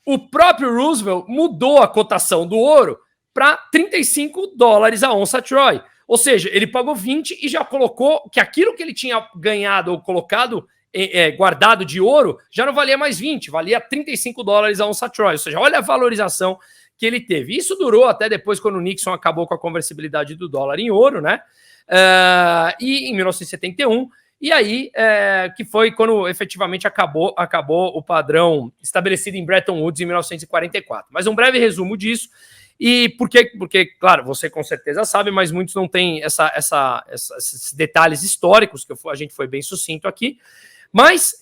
o próprio Roosevelt mudou a cotação do ouro para $35 a onça Troy. Ou seja, ele pagou 20 e já colocou que aquilo que ele tinha ganhado ou colocado, guardado de ouro, já não valia mais 20, valia $35 a onça Troy. Ou seja, olha a valorização que ele teve. Isso durou até depois, quando o Nixon acabou com a conversibilidade do dólar em ouro, né? E em 1971, e aí que foi quando efetivamente acabou o padrão estabelecido em Bretton Woods em 1944. Mas um breve resumo disso, e porque, claro, você com certeza sabe, mas muitos não têm esses detalhes históricos, que a gente foi bem sucinto aqui, mas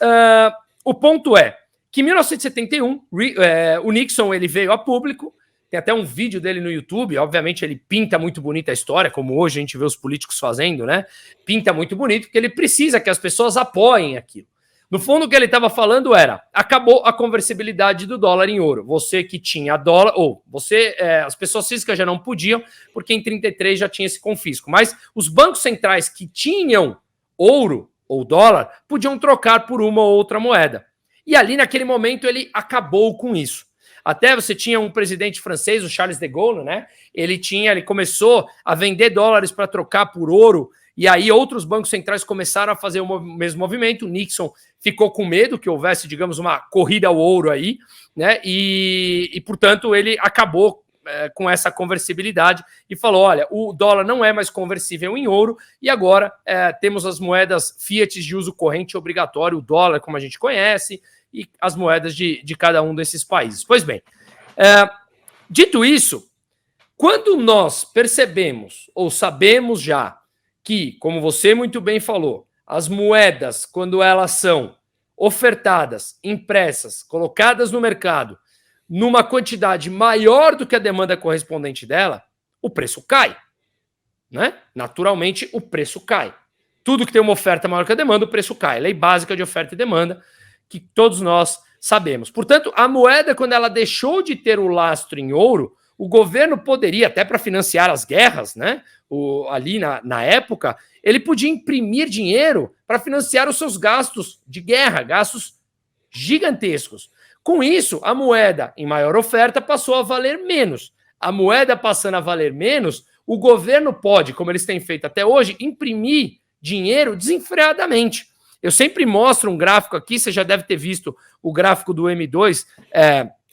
o ponto é que em 1971, o Nixon ele veio a público. Tem até um vídeo dele no YouTube, obviamente ele pinta muito bonita a história, como hoje a gente vê os políticos fazendo, né? Pinta muito bonito, porque ele precisa que as pessoas apoiem aquilo. No fundo, o que ele estava falando era, acabou a conversibilidade do dólar em ouro. Você que tinha dólar, as pessoas físicas já não podiam, porque em 33 já tinha esse confisco. Mas os bancos centrais que tinham ouro ou dólar, podiam trocar por uma ou outra moeda. E ali, naquele momento, ele acabou com isso. Até você tinha um presidente francês, o Charles de Gaulle, né? Ele começou a vender dólares para trocar por ouro, e aí outros bancos centrais começaram a fazer o mesmo movimento. O Nixon ficou com medo que houvesse, digamos, uma corrida ao ouro aí, né? E portanto, ele acabou com essa conversibilidade e falou, olha, o dólar não é mais conversível em ouro, e agora temos as moedas fiat de uso corrente obrigatório, o dólar, como a gente conhece, e as moedas de cada um desses países. Pois bem, dito isso, quando nós percebemos ou sabemos já que, como você muito bem falou, as moedas, quando elas são ofertadas, impressas, colocadas no mercado, numa quantidade maior do que a demanda correspondente dela, o preço cai, né? Naturalmente, o preço cai. Tudo que tem uma oferta maior que a demanda, o preço cai. Lei básica de oferta e demanda, que todos nós sabemos. Portanto, a moeda, quando ela deixou de ter o lastro em ouro, o governo poderia, até para financiar as guerras, né? Ali na época, ele podia imprimir dinheiro para financiar os seus gastos de guerra, gastos gigantescos. Com isso, a moeda em maior oferta passou a valer menos. A moeda passando a valer menos, o governo pode, como eles têm feito até hoje, imprimir dinheiro desenfreadamente. Eu sempre mostro um gráfico aqui, você já deve ter visto o gráfico do M2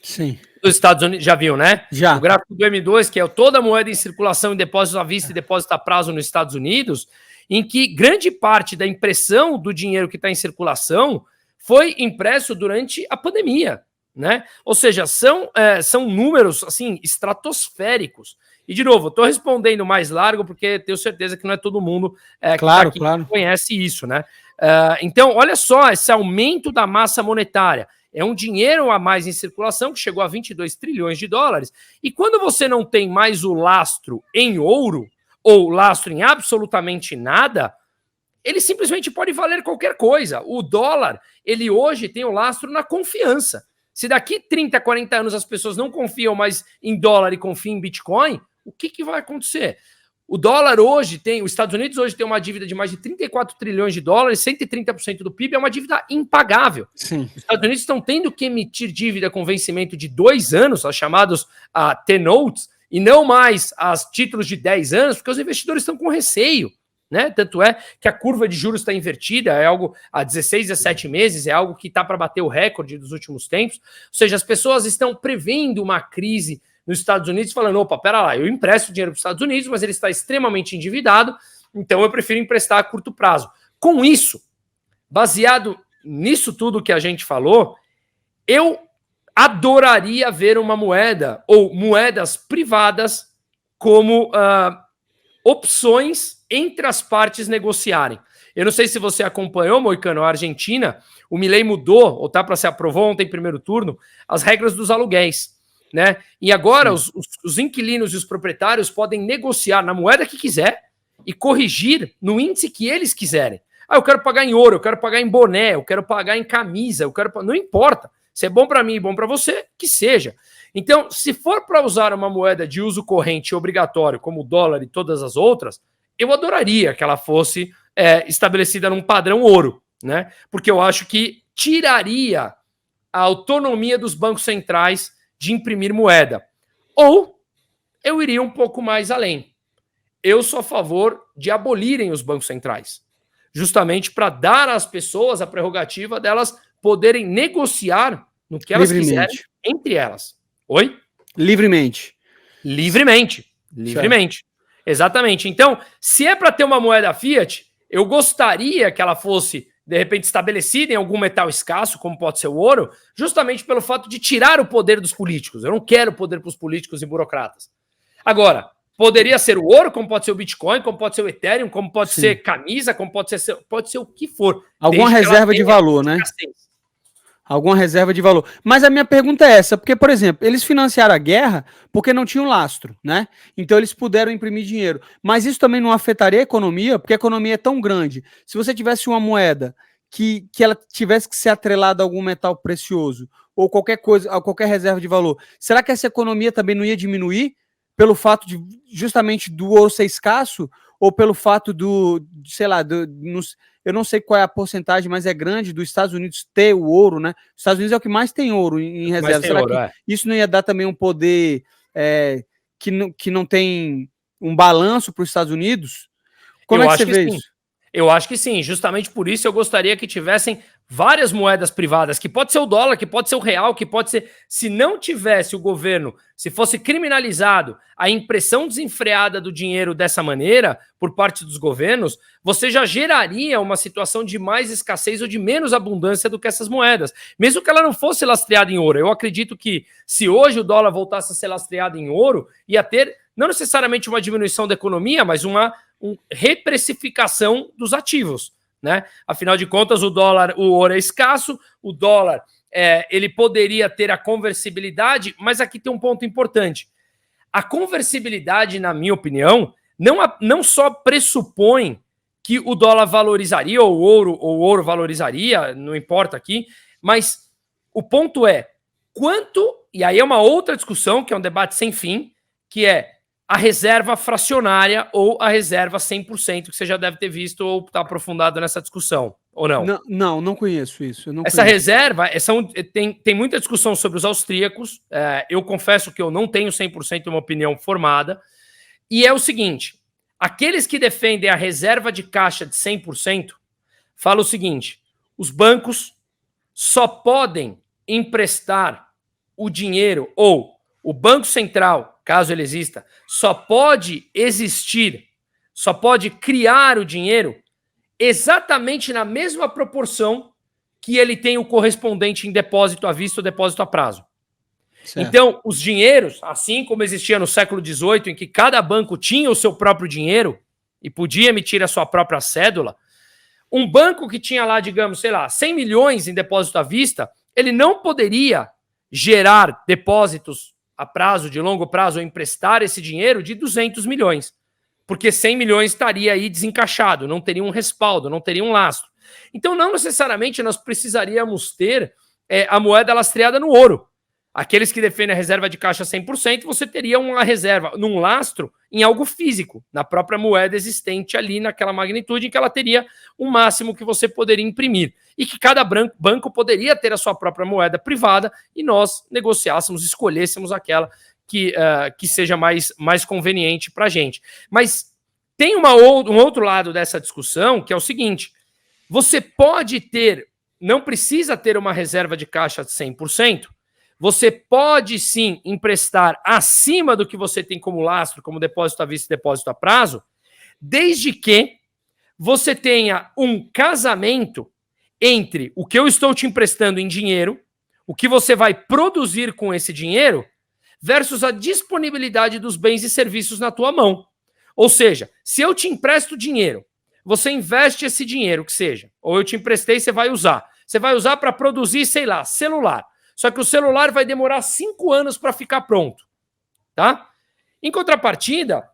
Sim. dos Estados Unidos, já viu, né? Já. O gráfico do M2, que é toda a moeda em circulação em depósito à vista e depósito a prazo nos Estados Unidos, em que grande parte da impressão do dinheiro que está em circulação foi impresso durante a pandemia, né? Ou seja, são números, assim, estratosféricos. E, de novo, eu estou respondendo mais largo porque tenho certeza que não é todo mundo claro, que conhece isso, né? Então, olha só, esse aumento da massa monetária. É um dinheiro a mais em circulação que chegou a 22 trilhões de dólares. E quando você não tem mais o lastro em ouro ou lastro em absolutamente nada, ele simplesmente pode valer qualquer coisa. O dólar, ele hoje tem o lastro na confiança. Se daqui 30, 40 anos as pessoas não confiam mais em dólar e confiam em Bitcoin, o que vai acontecer? O dólar hoje os Estados Unidos hoje tem uma dívida de mais de 34 trilhões de dólares, 130% do PIB, é uma dívida impagável. Sim. Os Estados Unidos estão tendo que emitir dívida com vencimento de 2 anos, as chamadas T-Notes, e não mais as títulos de 10 anos, porque os investidores estão com receio, né? Tanto é que a curva de juros está invertida, é algo há 16, 17 meses, é algo que está para bater o recorde dos últimos tempos. Ou seja, as pessoas estão prevendo uma crise nos Estados Unidos, falando, opa, pera lá, eu empresto dinheiro para os Estados Unidos, mas ele está extremamente endividado, então eu prefiro emprestar a curto prazo. Com isso, baseado nisso tudo que a gente falou, eu adoraria ver uma moeda, ou moedas privadas, como opções entre as partes negociarem. Eu não sei se você acompanhou, Moicano, a Argentina, o Milei mudou, ou está para ser aprovou ontem em primeiro turno, as regras dos aluguéis. Né? E agora os inquilinos e os proprietários podem negociar na moeda que quiser e corrigir no índice que eles quiserem. Eu quero pagar em ouro, eu quero pagar em boné, eu quero pagar em camisa, não importa. Se é bom para mim e bom para você, que seja. Então, se for para usar uma moeda de uso corrente obrigatório, como o dólar e todas as outras, eu adoraria que ela fosse estabelecida num padrão ouro, né? Porque eu acho que tiraria a autonomia dos bancos centrais de imprimir moeda. Ou eu iria um pouco mais além. Eu sou a favor de abolirem os bancos centrais, justamente para dar às pessoas a prerrogativa delas poderem negociar no que elas quiserem entre elas. Oi? Livremente. Livremente. Exatamente. Então, se é para ter uma moeda fiat, Eu gostaria que ela fosse, de repente, estabelecida em algum metal escasso, como pode ser o ouro, justamente pelo fato de tirar o poder dos políticos. Eu não quero poder para os políticos e burocratas. Agora, poderia ser o ouro, como pode ser o Bitcoin, como pode ser o Ethereum, como pode ser camisa, como pode ser o que for. Alguma reserva de valor, né? Alguma reserva de valor. Mas a minha pergunta é essa, porque, por exemplo, eles financiaram a guerra porque não tinham lastro, né? Então eles puderam imprimir dinheiro. Mas isso também não afetaria a economia, porque a economia é tão grande. Se você tivesse uma moeda que ela tivesse que ser atrelada a algum metal precioso, ou qualquer coisa, a qualquer reserva de valor, será que essa economia também não ia diminuir pelo fato de justamente do ouro ser escasso, ou pelo fato sei lá, eu não sei qual é a porcentagem, mas é grande, dos Estados Unidos ter o ouro, né? Os Estados Unidos é o que mais tem ouro em reserva. Será que isso não ia dar também um poder que não tem um balanço para os Estados Unidos? Como é que você vê isso? Eu acho que sim, justamente por isso eu gostaria que tivessem várias moedas privadas, que pode ser o dólar, que pode ser o real, que pode ser... Se não tivesse o governo, se fosse criminalizado a impressão desenfreada do dinheiro dessa maneira, por parte dos governos, você já geraria uma situação de mais escassez ou de menos abundância do que essas moedas. Mesmo que ela não fosse lastreada em ouro. Eu acredito que se hoje o dólar voltasse a ser lastreado em ouro, ia ter não necessariamente uma diminuição da economia, mas uma reprecificação dos ativos, né? Afinal de contas, o ouro é escasso, o dólar ele poderia ter a conversibilidade, mas aqui tem um ponto importante. A conversibilidade, na minha opinião, não só pressupõe que o dólar valorizaria, ou o ouro valorizaria, não importa aqui, mas o ponto é quanto, e aí é uma outra discussão, que é um debate sem fim, que é a reserva fracionária ou a reserva 100%, que você já deve ter visto ou está aprofundado nessa discussão, ou não? Não conheço isso. Essa reserva, tem muita discussão sobre os austríacos, eu confesso que eu não tenho 100% uma opinião formada, e é o seguinte, aqueles que defendem a reserva de caixa de 100%, falam o seguinte, os bancos só podem emprestar o dinheiro, ou o Banco Central, caso ele exista, só pode existir, só pode criar o dinheiro exatamente na mesma proporção que ele tem o correspondente em depósito à vista ou depósito a prazo. Certo. Então, os dinheiros, assim como existia no século XVIII, em que cada banco tinha o seu próprio dinheiro e podia emitir a sua própria cédula, um banco que tinha lá, digamos, sei lá, 100 milhões em depósito à vista, ele não poderia gerar depósitos a prazo, de longo prazo, ou emprestar esse dinheiro de 200 milhões. Porque 100 milhões estaria aí desencaixado, não teria um respaldo, não teria um lastro. Então, não necessariamente nós precisaríamos ter a moeda lastreada no ouro. Aqueles que defendem a reserva de caixa 100%, você teria uma reserva num lastro em algo físico, na própria moeda existente ali, naquela magnitude, em que ela teria o máximo que você poderia imprimir. E que cada banco poderia ter a sua própria moeda privada e nós negociássemos, escolhêssemos aquela que seja mais conveniente para a gente. Mas tem um outro lado dessa discussão, que é o seguinte, você pode ter, não precisa ter uma reserva de caixa de 100%, você pode sim emprestar acima do que você tem como lastro, como depósito à vista e depósito a prazo, desde que você tenha um casamento entre o que eu estou te emprestando em dinheiro, o que você vai produzir com esse dinheiro, versus a disponibilidade dos bens e serviços na tua mão. Ou seja, se eu te empresto dinheiro, você investe esse dinheiro, que seja, ou eu te emprestei, você vai usar. Você vai usar para produzir, sei lá, celular. Só que o celular vai demorar 5 anos para ficar pronto, tá? Em contrapartida,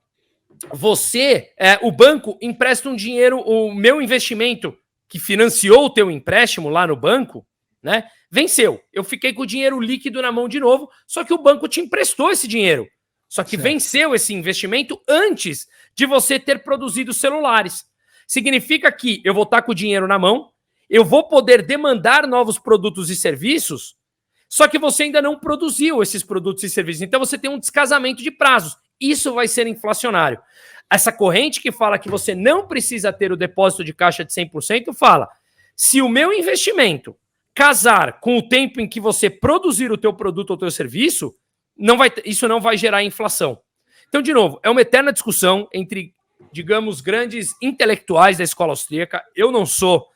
o banco empresta um dinheiro, o meu investimento que financiou o teu empréstimo lá no banco, né? Venceu. Eu fiquei com o dinheiro líquido na mão de novo, só que o banco te emprestou esse dinheiro. Só que venceu esse investimento antes de você ter produzido celulares. Significa que eu vou estar com o dinheiro na mão, eu vou poder demandar novos produtos e serviços, só que você ainda não produziu esses produtos e serviços. Então você tem um descasamento de prazos. Isso vai ser inflacionário. Essa corrente que fala que você não precisa ter o depósito de caixa de 100% fala, se o meu investimento casar com o tempo em que você produzir o teu produto ou o teu serviço, isso não vai gerar inflação. Então, de novo, é uma eterna discussão entre digamos, grandes intelectuais da escola austríaca. Eu não sou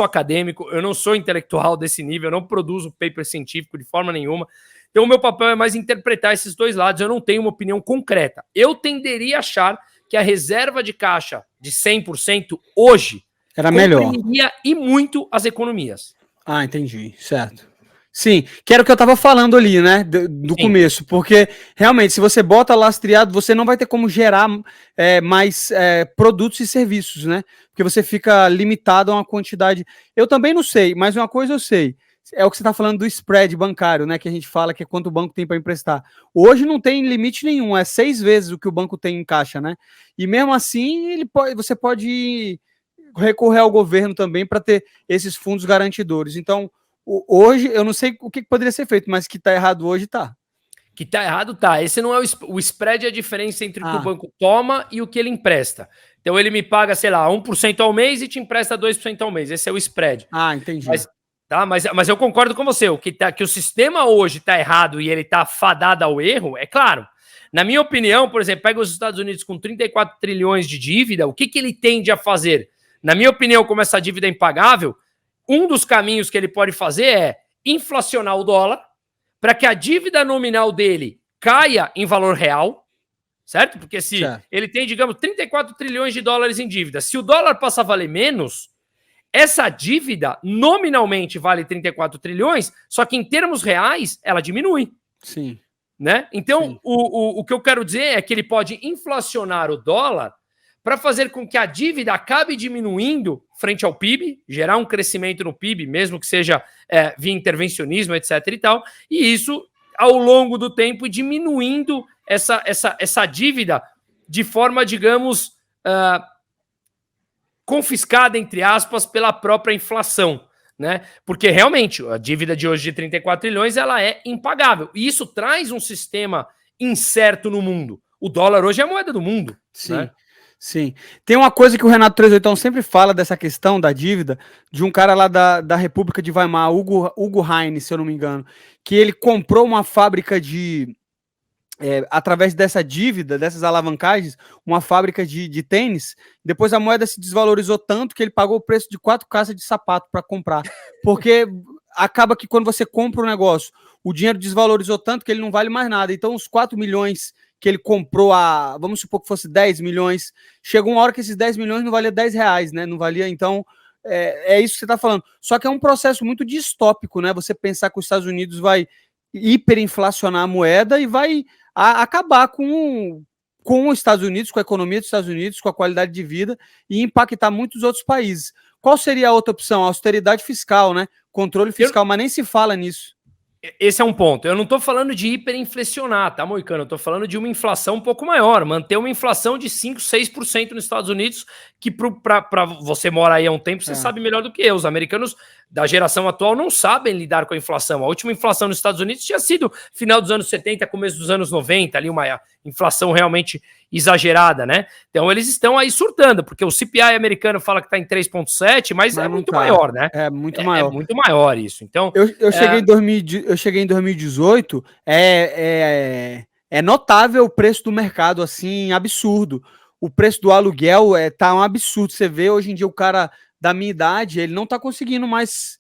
acadêmico, eu não sou intelectual desse nível, eu não produzo paper científico de forma nenhuma. Então, o meu papel é mais interpretar esses dois lados. Eu não tenho uma opinião concreta. Eu tenderia a achar que a reserva de caixa de 100% hoje era melhor. E muito as economias. Ah, entendi. Certo. Sim, que era o que eu tava falando ali, né, do começo, porque realmente, se você bota lastreado, você não vai ter como gerar mais produtos e serviços, né, porque você fica limitado a uma quantidade. Eu também não sei, mas uma coisa eu sei, é o que você tá falando do spread bancário, né, que a gente fala que é quanto o banco tem para emprestar. Hoje não tem limite nenhum, é 6 vezes o que o banco tem em caixa, né, e mesmo assim você pode recorrer ao governo também para ter esses fundos garantidores. Então, hoje, eu não sei o que poderia ser feito, mas que tá errado hoje, tá. Que tá errado, tá. Esse não é o spread, é a diferença entre o que o banco toma e o que ele empresta. Então ele me paga, sei lá, 1% ao mês e te empresta 2% ao mês. Esse é o spread. Ah, entendi. Mas eu concordo com você. Que o sistema hoje tá errado e ele tá fadado ao erro, é claro. Na minha opinião, por exemplo, pega os Estados Unidos com 34 trilhões de dívida, o que ele tende a fazer? Na minha opinião, como essa dívida é impagável, um dos caminhos que ele pode fazer é inflacionar o dólar para que a dívida nominal dele caia em valor real, certo? Porque se ele tem, digamos, 34 trilhões de dólares em dívida, se o dólar passa a valer menos, essa dívida nominalmente vale 34 trilhões, só que em termos reais ela diminui. Sim. Né? Então, o que eu quero dizer é que ele pode inflacionar o dólar para fazer com que a dívida acabe diminuindo frente ao PIB, gerar um crescimento no PIB, mesmo que seja via intervencionismo, etc. e tal, e isso, ao longo do tempo, diminuindo essa dívida de forma, digamos, confiscada, entre aspas, pela própria inflação. Né? Porque, realmente, a dívida de hoje de 34 trilhões ela é impagável. E isso traz um sistema incerto no mundo. O dólar hoje é a moeda do mundo. Sim. Né? Sim. Tem uma coisa que o Renato 38 sempre fala dessa questão da dívida, de um cara lá da República de Weimar, Hugo Heine, se eu não me engano, que ele comprou uma fábrica através dessa dívida, dessas alavancagens, uma fábrica de tênis, depois a moeda se desvalorizou tanto que ele pagou o preço de 4 caixas de sapato para comprar, porque acaba que quando você compra um negócio, o dinheiro desvalorizou tanto que ele não vale mais nada, então os 4 milhões que ele comprou vamos supor que fosse 10 milhões, chegou uma hora que esses 10 milhões não valia 10 reais, né? Não valia, então, é isso que você está falando. Só que é um processo muito distópico, né? Você pensar que os Estados Unidos vai hiperinflacionar a moeda e vai acabar com os Estados Unidos, com a economia dos Estados Unidos, com a qualidade de vida e impactar muitos outros países. Qual seria a outra opção? A austeridade fiscal, né? Controle fiscal, mas nem se fala nisso. Esse é um ponto. Eu não estou falando de hiperinflacionar, tá, Moicano? Eu estou falando de uma inflação um pouco maior. Manter uma inflação de 5%, 6% nos Estados Unidos, que para você mora aí há um tempo, você sabe melhor do que eu. Os americanos da geração atual não sabem lidar com a inflação. A última inflação nos Estados Unidos tinha sido final dos anos 70, começo dos anos 90, ali uma inflação realmente exagerada, né? Então eles estão aí surtando, porque o CPI americano fala que está em 3,7, mas é muito maior, né? É muito maior. É muito maior isso. Então, eu cheguei em 2018, é notável o preço do mercado, assim, absurdo. O preço do aluguel tá um absurdo. Você vê hoje em dia o cara da minha idade, ele não tá conseguindo mais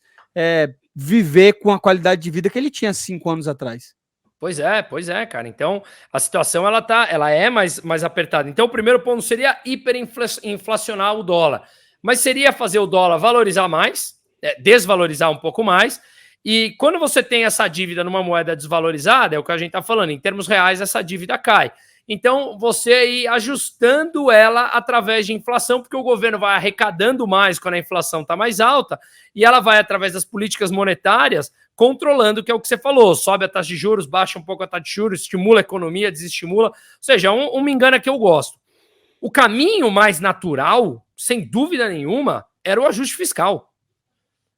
viver com a qualidade de vida que ele tinha 5 anos atrás. Pois é, cara. Então, a situação ela é mais apertada. Então, o primeiro ponto seria hiperinflacionar o dólar. Mas seria fazer o dólar valorizar mais, desvalorizar um pouco mais. E quando você tem essa dívida numa moeda desvalorizada, é o que a gente está falando, em termos reais, essa dívida cai. Então, você ir ajustando ela através de inflação, porque o governo vai arrecadando mais quando a inflação está mais alta, e ela vai, através das políticas monetárias, controlando, que é o que você falou, sobe a taxa de juros, baixa um pouco a taxa de juros, estimula a economia, desestimula, ou seja, me engana que eu gosto. O caminho mais natural, sem dúvida nenhuma, era o ajuste fiscal.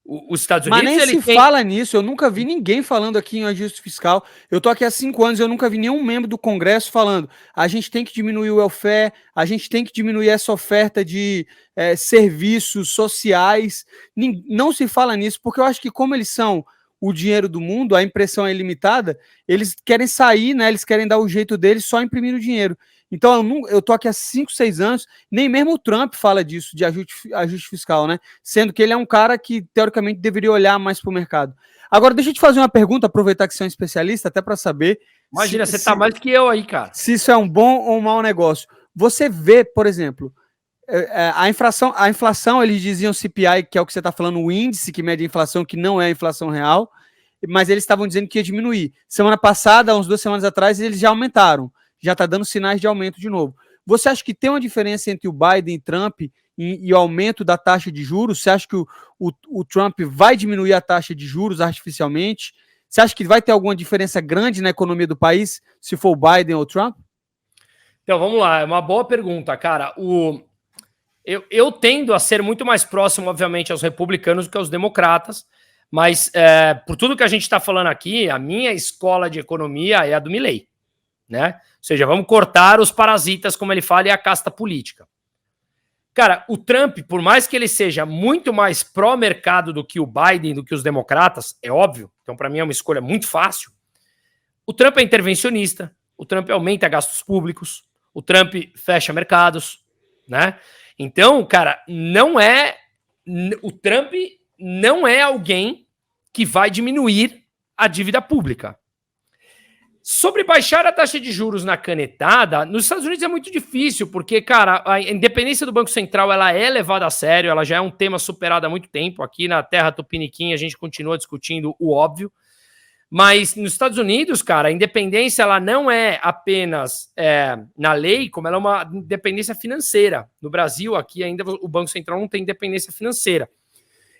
Os Estados Unidos... Mas nem se fala nisso, eu nunca vi ninguém falando aqui em ajuste fiscal. Eu tô aqui há 5 anos, eu nunca vi nenhum membro do Congresso falando a gente tem que diminuir o welfare, a gente tem que diminuir essa oferta de serviços sociais. Não se fala nisso, porque eu acho que como eles são o dinheiro do mundo, a impressão é ilimitada, eles querem sair, né? Eles querem dar o jeito deles só imprimindo dinheiro. Então, eu tô aqui há 5, 6 anos, nem mesmo o Trump fala disso, de ajuste fiscal, né? Sendo que ele é um cara que, teoricamente, deveria olhar mais para o mercado. Agora, deixa eu te fazer uma pergunta, aproveitar que você é um especialista, até para saber... Imagina, você tá mais que eu aí, cara. Se isso é um bom ou um mau negócio. Você vê, por exemplo, a inflação, eles diziam CPI, que é o que você está falando, o índice que mede a inflação, que não é a inflação real, mas eles estavam dizendo que ia diminuir. Semana passada, uns 2 semanas atrás, eles já aumentaram. Já está dando sinais de aumento de novo. Você acha que tem uma diferença entre o Biden e Trump e o aumento da taxa de juros? Você acha que o Trump vai diminuir a taxa de juros artificialmente? Você acha que vai ter alguma diferença grande na economia do país se for o Biden ou o Trump? Então, vamos lá. É uma boa pergunta, cara. Eu tendo a ser muito mais próximo, obviamente, aos republicanos do que aos democratas, mas por tudo que a gente está falando aqui, a minha escola de economia é a do Milley, né? Ou seja, vamos cortar os parasitas, como ele fala, e a casta política. Cara, o Trump, por mais que ele seja muito mais pró-mercado do que o Biden, do que os democratas, é óbvio, então para mim é uma escolha muito fácil, o Trump é intervencionista, o Trump aumenta gastos públicos, o Trump fecha mercados, né? Então, cara, o Trump não é alguém que vai diminuir a dívida pública. Sobre baixar a taxa de juros na canetada, nos Estados Unidos é muito difícil, porque, cara, a independência do Banco Central, ela é levada a sério, ela já é um tema superado há muito tempo. Aqui na terra tupiniquim a gente continua discutindo o óbvio. Mas nos Estados Unidos, cara, a independência ela não é apenas na lei, como ela é uma independência financeira. No Brasil, aqui ainda o Banco Central não tem independência financeira.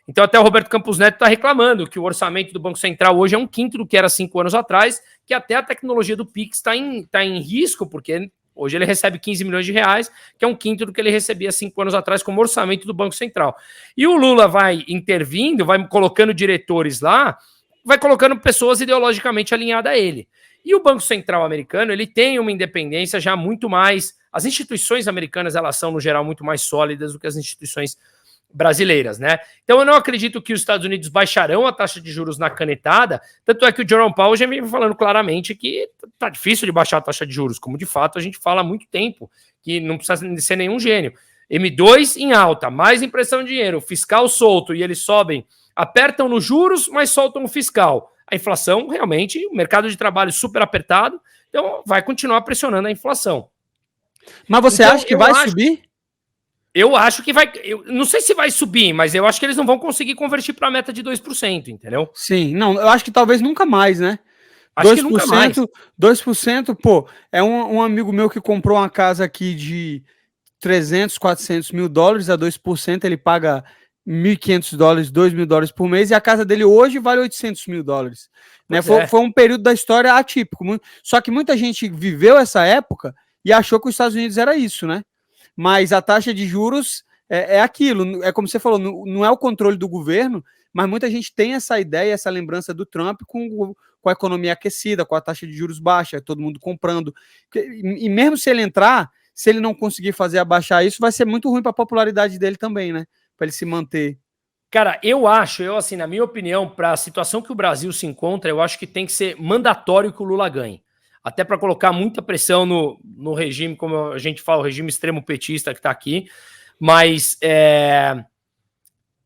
Então até o Roberto Campos Neto está reclamando que o orçamento do Banco Central hoje é 1/5 do que era 5 anos atrás, que até a tecnologia do Pix está em risco, porque hoje ele recebe 15 milhões de reais, que é 1/5 do que ele recebia 5 anos atrás como orçamento do Banco Central. E o Lula vai intervindo, vai colocando diretores lá, vai colocando pessoas ideologicamente alinhadas a ele. E o Banco Central americano, ele tem uma independência já muito mais... As instituições americanas, elas são, no geral, muito mais sólidas do que as instituições brasileiras, né? Então eu não acredito que os Estados Unidos baixarão a taxa de juros na canetada, tanto é que o Jerome Powell já vem falando claramente que tá difícil de baixar a taxa de juros, como de fato a gente fala há muito tempo, que não precisa ser nenhum gênio. M2 em alta, mais impressão de dinheiro, fiscal solto e eles sobem, apertam nos juros, mas soltam o fiscal. A inflação, realmente, o mercado de trabalho super apertado, então vai continuar pressionando a inflação. Mas você acha que vai subir? Eu acho que vai... Eu não sei se vai subir, mas eu acho que eles não vão conseguir convertir para a meta de 2%, entendeu? Sim, não, eu acho que talvez nunca mais, né? Acho 2%, que nunca mais. 2%, pô, é um amigo meu que comprou uma casa aqui de 300, 400 mil dólares a 2%, ele paga $1.500, $2.000 por mês, e a casa dele hoje vale 800 mil dólares. Né? Foi um período da história atípico. Só que muita gente viveu essa época e achou que os Estados Unidos era isso, né? Mas a taxa de juros é aquilo, é como você falou, não é o controle do governo, mas muita gente tem essa ideia, essa lembrança do Trump com a economia aquecida, com a taxa de juros baixa, todo mundo comprando. E mesmo se ele entrar, se ele não conseguir fazer abaixar isso, vai ser muito ruim para a popularidade dele também, né? Para ele se manter. Cara, eu assim, na minha opinião, para a situação que o Brasil se encontra, eu acho que tem que ser mandatório que o Lula ganhe. Até para colocar muita pressão no regime, como a gente fala, o regime extremo petista que está aqui. Mas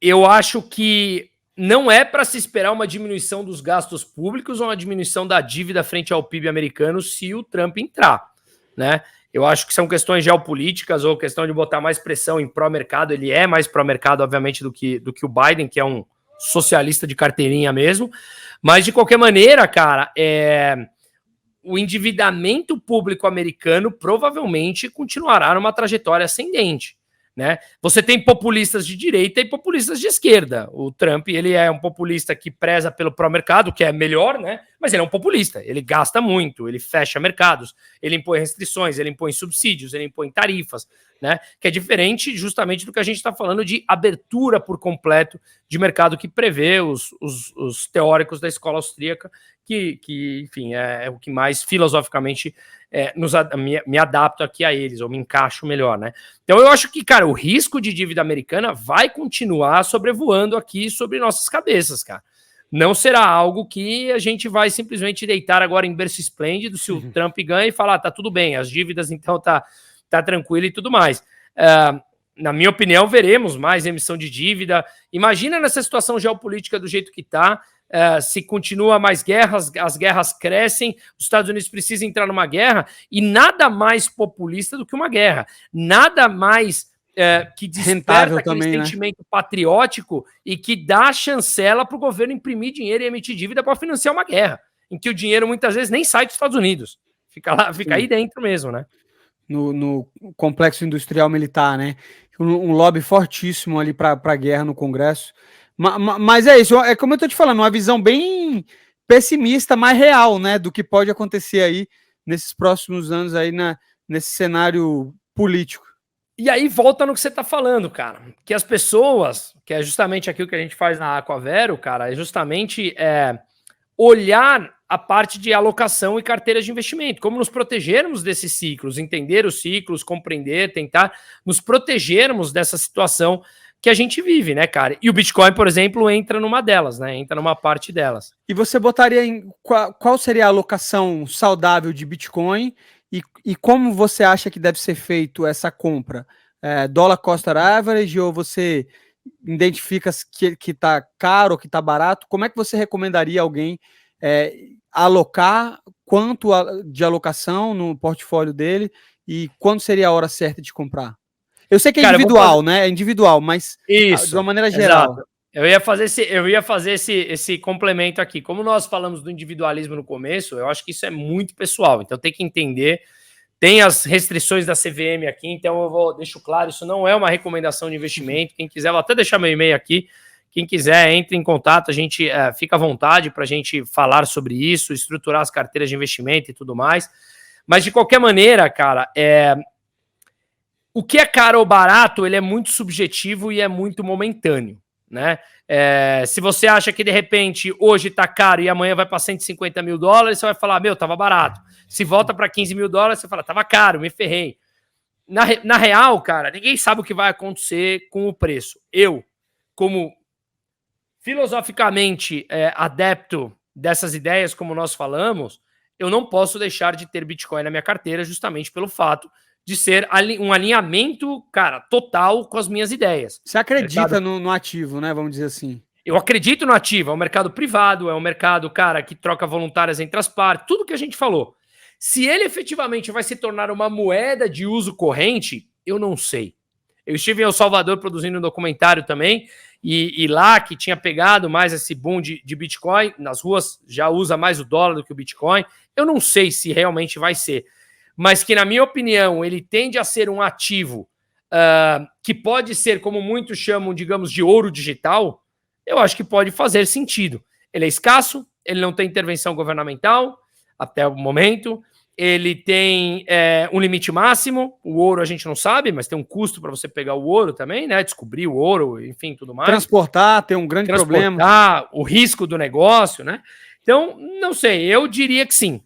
eu acho que não é para se esperar uma diminuição dos gastos públicos ou uma diminuição da dívida frente ao PIB americano se o Trump entrar, né? Eu acho que são questões geopolíticas ou questão de botar mais pressão em pró-mercado. Ele é mais pró-mercado, obviamente, do que o Biden, que é um socialista de carteirinha mesmo. Mas, de qualquer maneira, cara, o endividamento público americano provavelmente continuará numa trajetória ascendente, né? Você tem populistas de direita e populistas de esquerda. O Trump, ele é um populista que preza pelo pró-mercado, que é melhor, né? Mas ele é um populista, ele gasta muito, ele fecha mercados, ele impõe restrições, ele impõe subsídios, ele impõe tarifas, né? Que é diferente justamente do que a gente está falando de abertura por completo de mercado que prevê os teóricos da escola austríaca, que enfim, é o que mais filosoficamente me adapto aqui a eles, ou me encaixo melhor, né? Então eu acho que, cara, o risco de dívida americana vai continuar sobrevoando aqui sobre nossas cabeças, cara. não será algo que a gente vai simplesmente deitar agora em berço esplêndido se o Trump ganha e falar, tá tudo bem, as dívidas então tá tranquilo e tudo mais. Na minha opinião, veremos mais emissão de dívida. Imagina nessa situação geopolítica do jeito que está, se continua mais guerras, as guerras crescem, os Estados Unidos precisam entrar numa guerra, e nada mais populista do que uma guerra. Nada mais que desperta aquele também, sentimento patriótico e que dá chancela para o governo imprimir dinheiro e emitir dívida para financiar uma guerra, em que o dinheiro muitas vezes nem sai dos Estados Unidos. Fica lá, fica aí dentro mesmo, né? No complexo industrial militar, né? Um lobby fortíssimo ali para a guerra no Congresso. Mas é isso, é como eu estou te falando, uma visão bem pessimista, mais real, né? Do que pode acontecer aí nesses próximos anos aí nesse cenário político. E aí volta no que você está falando, cara. Que as pessoas, que é justamente aquilo que a gente faz na Aquavero, cara, é justamente olhar a parte de alocação e carteiras de investimento, como nos protegermos desses ciclos, entender os ciclos, compreender, tentar nos protegermos dessa situação que a gente vive, né, cara? E o Bitcoin, por exemplo, entra numa delas, né? Entra numa parte delas. E você botaria qual seria a alocação saudável de Bitcoin e como você acha que deve ser feito essa compra? Dollar cost average ou você identifica que está caro ou que está barato? Como é que você recomendaria alguém alocar, quanto de alocação no portfólio dele e quando seria a hora certa de comprar? Eu sei que é individual, né? É individual, mas isso, de uma maneira geral. Exato. Eu ia fazer esse complemento aqui. Como nós falamos do individualismo no começo, eu acho que isso é muito pessoal. Então tem que entender. Tem as restrições da CVM aqui, então eu deixo claro, isso não é uma recomendação de investimento. Quem quiser, vou até deixar meu e-mail aqui. Quem quiser, entre em contato, a gente fica à vontade para a gente falar sobre isso, estruturar as carteiras de investimento e tudo mais. Mas, de qualquer maneira, cara, o que é caro ou barato, ele é muito subjetivo e é muito momentâneo, né? Se você acha que, de repente, hoje está caro e amanhã vai para 150 mil dólares, você vai falar, meu, estava barato. Se volta para 15 mil dólares, você fala, estava caro, me ferrei. Na real, cara, ninguém sabe o que vai acontecer com o preço. Eu, como filosoficamente adepto dessas ideias, como nós falamos, eu não posso deixar de ter Bitcoin na minha carteira justamente pelo fato de ser um alinhamento, cara, total com as minhas ideias. Você acredita no ativo, né? Vamos dizer assim. Eu acredito no ativo, é um mercado privado, é um mercado, cara, que troca voluntárias entre as partes, tudo que a gente falou. Se ele efetivamente vai se tornar uma moeda de uso corrente, eu não sei. Eu estive em El Salvador produzindo um documentário também, e lá que tinha pegado mais esse boom de Bitcoin, nas ruas já usa mais o dólar do que o Bitcoin. Eu não sei se realmente vai ser, mas que, na minha opinião, ele tende a ser um ativo que pode ser, como muitos chamam, digamos, de ouro digital. Eu acho que pode fazer sentido. Ele é escasso, ele não tem intervenção governamental até o momento, ele tem um limite máximo. O ouro a gente não sabe, mas tem um custo para você pegar o ouro também, né? Descobrir o ouro, enfim, tudo mais. Transportar tem um grande problema. O risco do negócio, né? Então, não sei, eu diria que sim.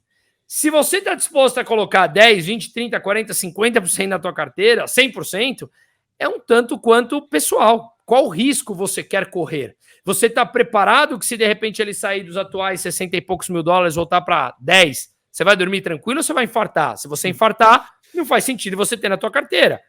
Se você está disposto a colocar 10, 20, 30, 40, 50% na tua carteira, 100%, é um tanto quanto pessoal. Qual risco você quer correr? Você está preparado que se de repente ele sair dos atuais 60 e poucos mil dólares, voltar para 10, você vai dormir tranquilo ou você vai infartar? Se você infartar, não faz sentido você ter na tua carteira.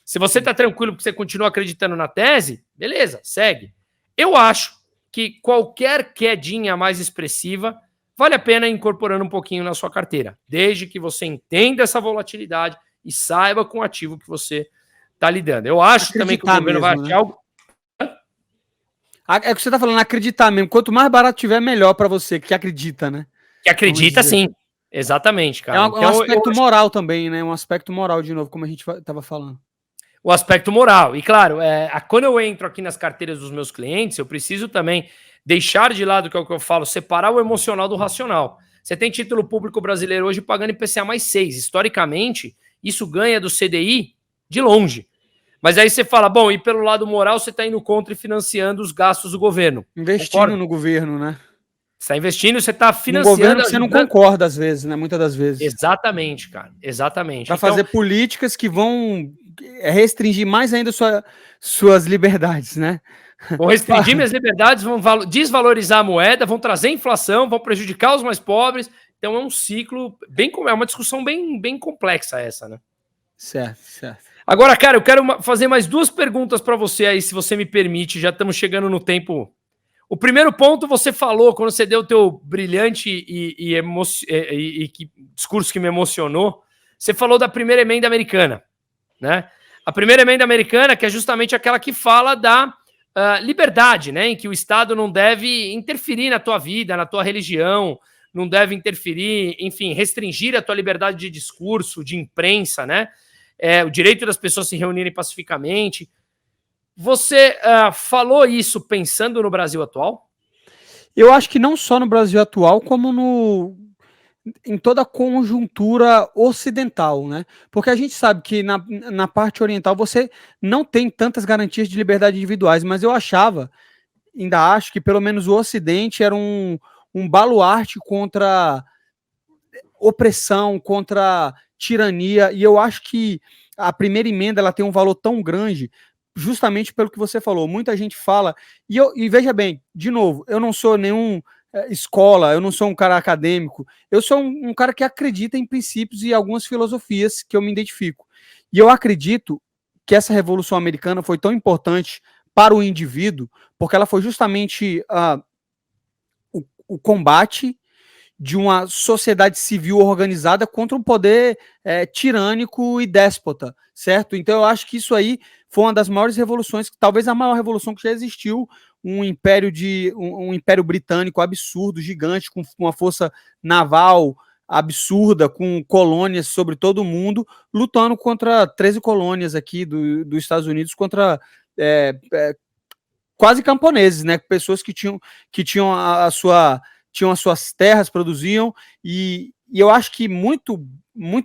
Se você está tranquilo porque você continua acreditando na tese, beleza, segue. Eu acho que qualquer quedinha mais expressiva vale a pena ir incorporando um pouquinho na sua carteira, desde que você entenda essa volatilidade e saiba com o ativo que você está lidando. Eu acho também que o governo vai achar algo... É o que você está falando, acreditar mesmo. Quanto mais barato tiver, melhor para você, que acredita, né? Que acredita, sim. Exatamente, cara. É um aspecto moral também, né? Um aspecto moral, de novo, como a gente estava falando. O aspecto moral. E, claro, quando eu entro aqui nas carteiras dos meus clientes, eu preciso também deixar de lado, que é o que eu falo, separar o emocional do racional. Você tem título público brasileiro hoje pagando IPCA mais 6. Historicamente, isso ganha do CDI de longe. Mas aí você fala, bom, e pelo lado moral você está indo contra e financiando os gastos do governo. Investindo no governo, né? Você está investindo, você está financiando... Um governo que você não concorda às vezes, né? Muitas das vezes. Exatamente, cara. Exatamente. Para fazer políticas que vão restringir mais ainda suas liberdades, né? Vão restringir minhas liberdades, vão desvalorizar a moeda, vão trazer inflação, vão prejudicar os mais pobres. Então é um ciclo é uma discussão bem complexa essa, né? Certo. Agora, cara, eu quero fazer mais 2 perguntas para você aí, se você me permite. Já estamos chegando no tempo. O primeiro ponto você falou, quando você deu o teu brilhante discurso que me emocionou, você falou da primeira emenda americana, né? A primeira emenda americana, que é justamente aquela que fala da liberdade, né? Em que o Estado não deve interferir na tua vida, na tua religião, não deve interferir, enfim, restringir a tua liberdade de discurso, de imprensa, né? O direito das pessoas se reunirem pacificamente. Você falou isso pensando no Brasil atual? Eu acho que não só no Brasil atual, como em toda a conjuntura ocidental, né? Porque a gente sabe que na parte oriental você não tem tantas garantias de liberdade individuais, mas eu ainda acho que pelo menos o Ocidente era um baluarte contra opressão, contra tirania, e eu acho que a primeira emenda ela tem um valor tão grande, justamente pelo que você falou. Muita gente fala, e veja bem, de novo, eu não sou nenhum escola, eu não sou um cara acadêmico, eu sou um cara que acredita em princípios e algumas filosofias que eu me identifico. E eu acredito que essa Revolução Americana foi tão importante para o indivíduo, porque ela foi justamente o combate de uma sociedade civil organizada contra um poder tirânico e déspota, certo? Então eu acho que isso aí foi uma das maiores revoluções, talvez a maior revolução que já existiu, um império britânico absurdo, gigante, com uma força naval absurda, com colônias sobre todo o mundo, lutando contra 13 colônias aqui dos Estados Unidos, contra quase camponeses, né? Pessoas que tinham tinham as suas terras, produziam, e eu acho que muito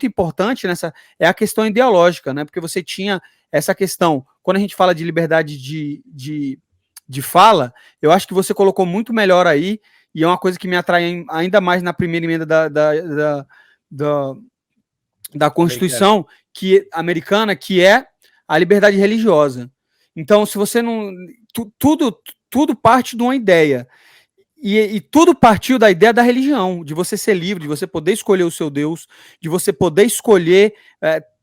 importante nessa é a questão ideológica, né? Porque você tinha essa questão, quando a gente fala de liberdade de fala, eu acho que você colocou muito melhor aí, e é uma coisa que me atrai ainda mais na primeira emenda da Constituição americana, que é a liberdade religiosa. Então, se você não... Tudo parte de uma ideia. E tudo partiu da ideia da religião, de você ser livre, de você poder escolher o seu Deus, de você poder escolher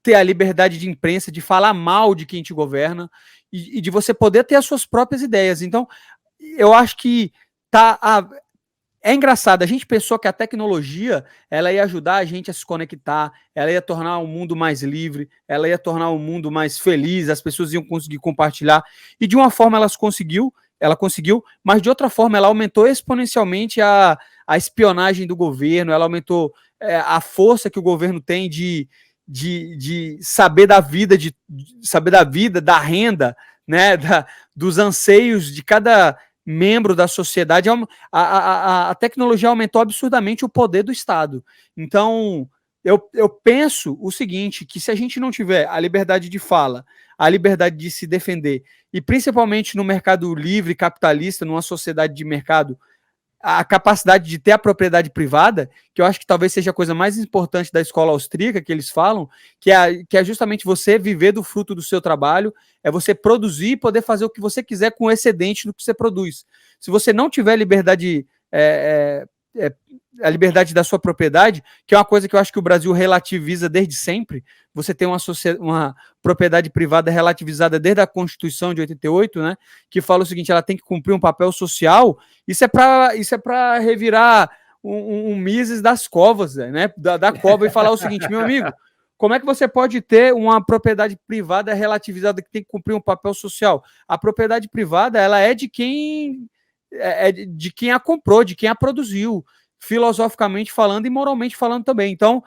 ter a liberdade de imprensa, de falar mal de quem te governa, e de você poder ter as suas próprias ideias. Então, eu acho que é engraçado, a gente pensou que a tecnologia ela ia ajudar a gente a se conectar, ela ia tornar o mundo mais livre, ela ia tornar o mundo mais feliz, as pessoas iam conseguir compartilhar, e de uma forma ela conseguiu, mas de outra forma ela aumentou exponencialmente a espionagem do governo, ela aumentou a força que o governo tem de saber da vida, da renda, né, dos anseios de cada membro da sociedade. A tecnologia aumentou absurdamente o poder do Estado. Então, eu penso o seguinte, que se a gente não tiver a liberdade de fala, a liberdade de se defender, e principalmente no mercado livre, capitalista, numa sociedade de mercado, a capacidade de ter a propriedade privada, que eu acho que talvez seja a coisa mais importante da escola austríaca, que eles falam, que é justamente você viver do fruto do seu trabalho, é você produzir e poder fazer o que você quiser com o excedente do que você produz. Se você não tiver liberdade, a liberdade da sua propriedade, que é uma coisa que eu acho que o Brasil relativiza desde sempre, você tem uma propriedade privada relativizada desde a Constituição de 88, né, que fala o seguinte, ela tem que cumprir um papel social. Isso é para revirar um Mises das covas, né, da cova, e falar o seguinte, meu amigo, como é que você pode ter uma propriedade privada relativizada que tem que cumprir um papel social? A propriedade privada, ela é de quem a comprou, de quem a produziu, filosoficamente falando e moralmente falando também. Então,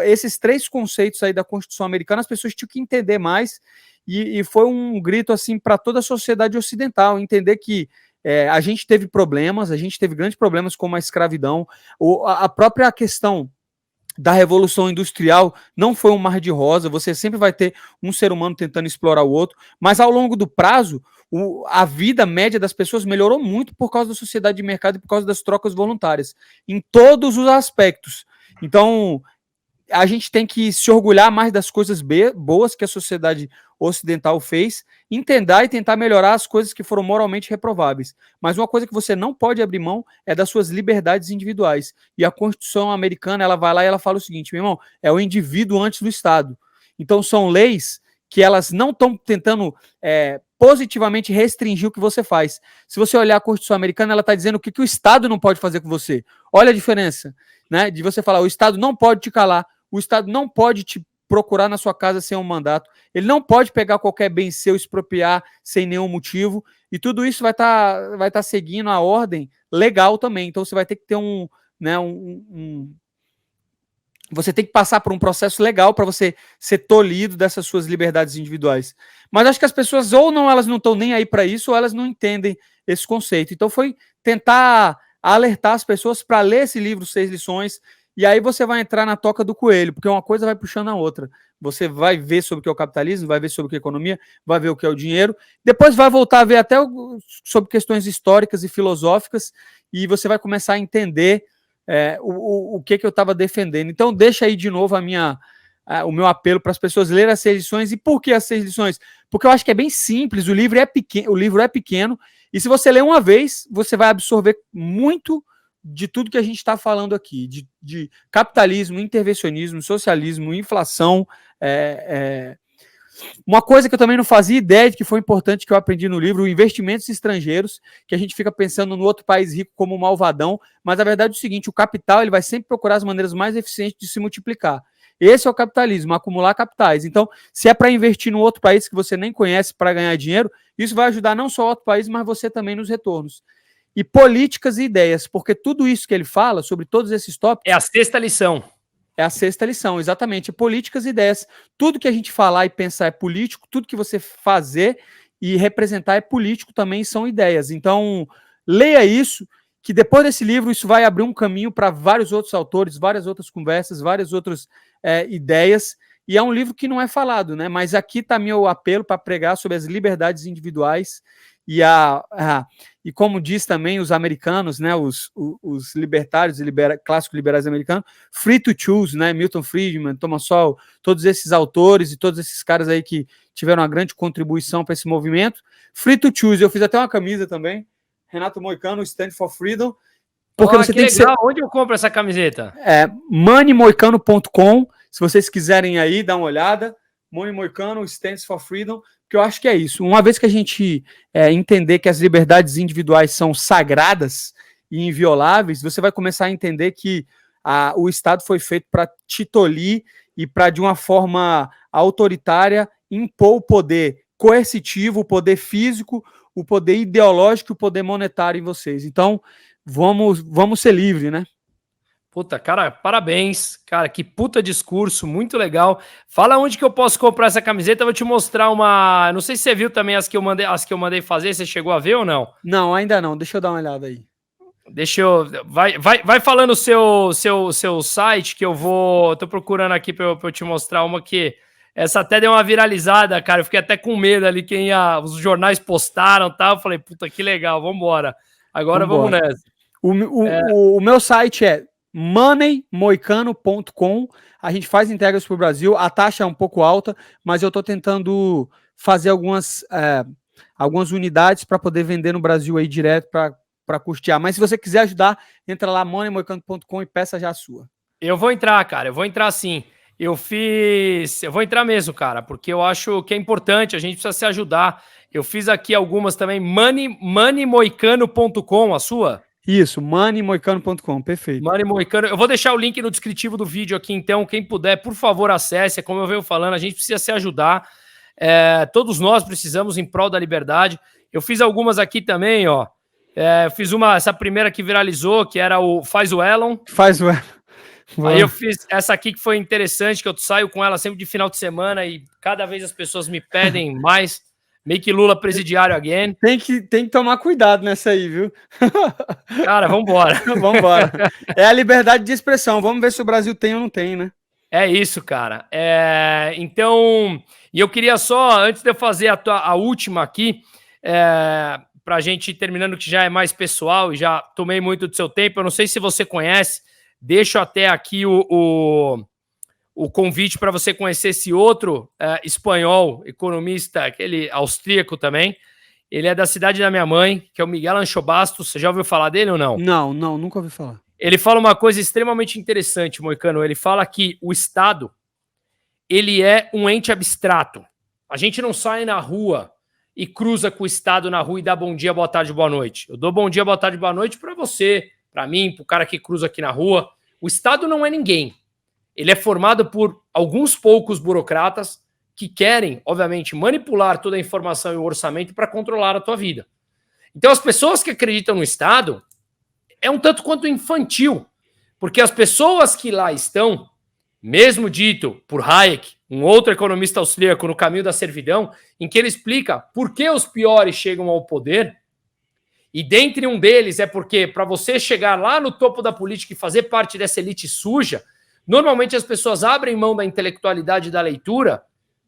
esses 3 conceitos aí da Constituição americana, as pessoas tinham que entender mais, e foi um grito assim para toda a sociedade ocidental, entender que a gente teve grandes problemas como a escravidão, a própria questão da Revolução Industrial não foi um mar de rosa, você sempre vai ter um ser humano tentando explorar o outro, mas ao longo do prazo, a vida média das pessoas melhorou muito por causa da sociedade de mercado e por causa das trocas voluntárias, em todos os aspectos. Então, a gente tem que se orgulhar mais das coisas boas que a sociedade ocidental fez, entender e tentar melhorar as coisas que foram moralmente reprováveis. Mas uma coisa que você não pode abrir mão é das suas liberdades individuais. E a Constituição americana, ela vai lá e ela fala o seguinte, meu irmão, é o indivíduo antes do Estado. Então são leis que elas não estão tentando positivamente restringir o que você faz. Se você olhar a Constituição americana, ela está dizendo o que o Estado não pode fazer com você. Olha a diferença, né? De você falar, o Estado não pode te calar, o Estado não pode te procurar na sua casa sem um mandato, ele não pode pegar qualquer bem seu, expropriar sem nenhum motivo, e tudo isso vai tá seguindo a ordem legal também. Então você vai ter que ter você tem que passar por um processo legal para você ser tolhido dessas suas liberdades individuais. Mas acho que as pessoas elas não estão nem aí para isso, ou elas não entendem esse conceito. Então foi tentar alertar as pessoas para ler esse livro 6 lições, e aí você vai entrar na toca do coelho, porque uma coisa vai puxando a outra. Você vai ver sobre o que é o capitalismo, vai ver sobre o que é a economia, vai ver o que é o dinheiro, depois vai voltar a ver até sobre questões históricas e filosóficas, e você vai começar a entender o que eu estava defendendo. Então deixa aí de novo o meu apelo para as pessoas lerem as 6 lições. E por que as 6 lições? Porque eu acho que é bem simples, o livro é pequeno, e se você ler uma vez, você vai absorver muito de tudo que a gente está falando aqui, de capitalismo, intervencionismo, socialismo, inflação. Uma coisa que eu também não fazia ideia de que foi importante que eu aprendi no livro, investimentos estrangeiros, que a gente fica pensando no outro país rico como um malvadão, mas a verdade é o seguinte, o capital ele vai sempre procurar as maneiras mais eficientes de se multiplicar. Esse é o capitalismo, acumular capitais. Então, se é para investir no outro país que você nem conhece para ganhar dinheiro, isso vai ajudar não só o outro país, mas você também nos retornos. E políticas e ideias, porque tudo isso que ele fala, sobre todos esses tópicos... É a 6ª lição. É a 6ª lição, exatamente. Políticas e ideias. Tudo que a gente falar e pensar é político, tudo que você fazer e representar é político também, são ideias. Então, leia isso, que depois desse livro isso vai abrir um caminho para vários outros autores, várias outras conversas, várias outras ideias. E é um livro que não é falado, né? Mas aqui está meu apelo para pregar sobre as liberdades individuais e como diz também os americanos, né, os libertários e clássicos liberais americanos, free to choose, né, Milton Friedman, Thomas Sowell, todos esses autores e todos esses caras aí que tiveram uma grande contribuição para esse movimento. Free to choose, eu fiz até uma camisa também, Renato Moicano, Stand for Freedom, porque você tem legal. Onde eu compro essa camiseta? moneymoicano.com, se vocês quiserem aí dar uma olhada, Money Moicano, Stands for Freedom, que eu acho que é isso. Uma vez que a gente entender que as liberdades individuais são sagradas e invioláveis, você vai começar a entender que o Estado foi feito para te tolir e para, de uma forma autoritária, impor o poder coercitivo, o poder físico, o poder ideológico e o poder monetário em vocês. Então, vamos ser livres, né? Puta, cara, parabéns. Cara, que puta discurso, muito legal. Fala onde que eu posso comprar essa camiseta, eu vou te mostrar uma... Não sei se você viu também as que eu mandei fazer, você chegou a ver ou não? Não, ainda não. Deixa eu dar uma olhada aí. Deixa eu... Vai falando o seu site que eu vou... Tô procurando aqui pra eu te mostrar uma que... Essa até deu uma viralizada, cara. Eu fiquei até com medo ali, os jornais postaram e tal. Eu falei, puta, que legal, vambora. Agora vamos nessa. O meu site é moneymoicano.com. A gente faz entregas para o Brasil, a taxa é um pouco alta, mas eu estou tentando fazer algumas unidades para poder vender no Brasil aí direto para custear. Mas se você quiser ajudar, entra lá moneymoicano.com e peça já a sua. Eu vou entrar, cara, eu vou entrar sim. Eu vou entrar mesmo, cara, porque eu acho que é importante, a gente precisa se ajudar. Eu fiz aqui algumas também, moneymoicano.com, a sua? Isso, moneymoicano.com, perfeito. Money Moicano, eu vou deixar o link no descritivo do vídeo aqui, então, quem puder, por favor, acesse, como eu venho falando, a gente precisa se ajudar, todos nós precisamos em prol da liberdade. Eu fiz algumas aqui também, ó, eu fiz essa primeira que viralizou, que era o Faz o Elon. Faz o Elon. Aí eu fiz essa aqui que foi interessante, que eu saio com ela sempre de final de semana e cada vez as pessoas me pedem mais. Make Lula presidiário again. Tem que tomar cuidado nessa aí, viu? Cara, vambora. Vambora. É a liberdade de expressão. Vamos ver se o Brasil tem ou não tem, né? É isso, cara. Então, e eu queria só, antes de eu fazer a última aqui, pra gente ir terminando, que já é mais pessoal e já tomei muito do seu tempo. Eu não sei se você conhece, deixo até aqui o o convite para você conhecer esse outro espanhol, economista, aquele austríaco também. Ele é da cidade da minha mãe, que é o Miguel Anchobastos. Você já ouviu falar dele ou não? Não, nunca ouvi falar. Ele fala uma coisa extremamente interessante, Moicano. Ele fala que o Estado, ele é um ente abstrato. A gente não sai na rua e cruza com o Estado na rua e dá bom dia, boa tarde, boa noite. Eu dou bom dia, boa tarde, boa noite para você, para mim, para o cara que cruza aqui na rua. O Estado não é ninguém. Ele é formado por alguns poucos burocratas que querem, obviamente, manipular toda a informação e o orçamento para controlar a tua vida. Então, as pessoas que acreditam no Estado é um tanto quanto infantil, porque as pessoas que lá estão, mesmo dito por Hayek, um outro economista austríaco, no Caminho da Servidão, em que ele explica por que os piores chegam ao poder, e dentre um deles é porque para você chegar lá no topo da política e fazer parte dessa elite suja, normalmente as pessoas abrem mão da intelectualidade e da leitura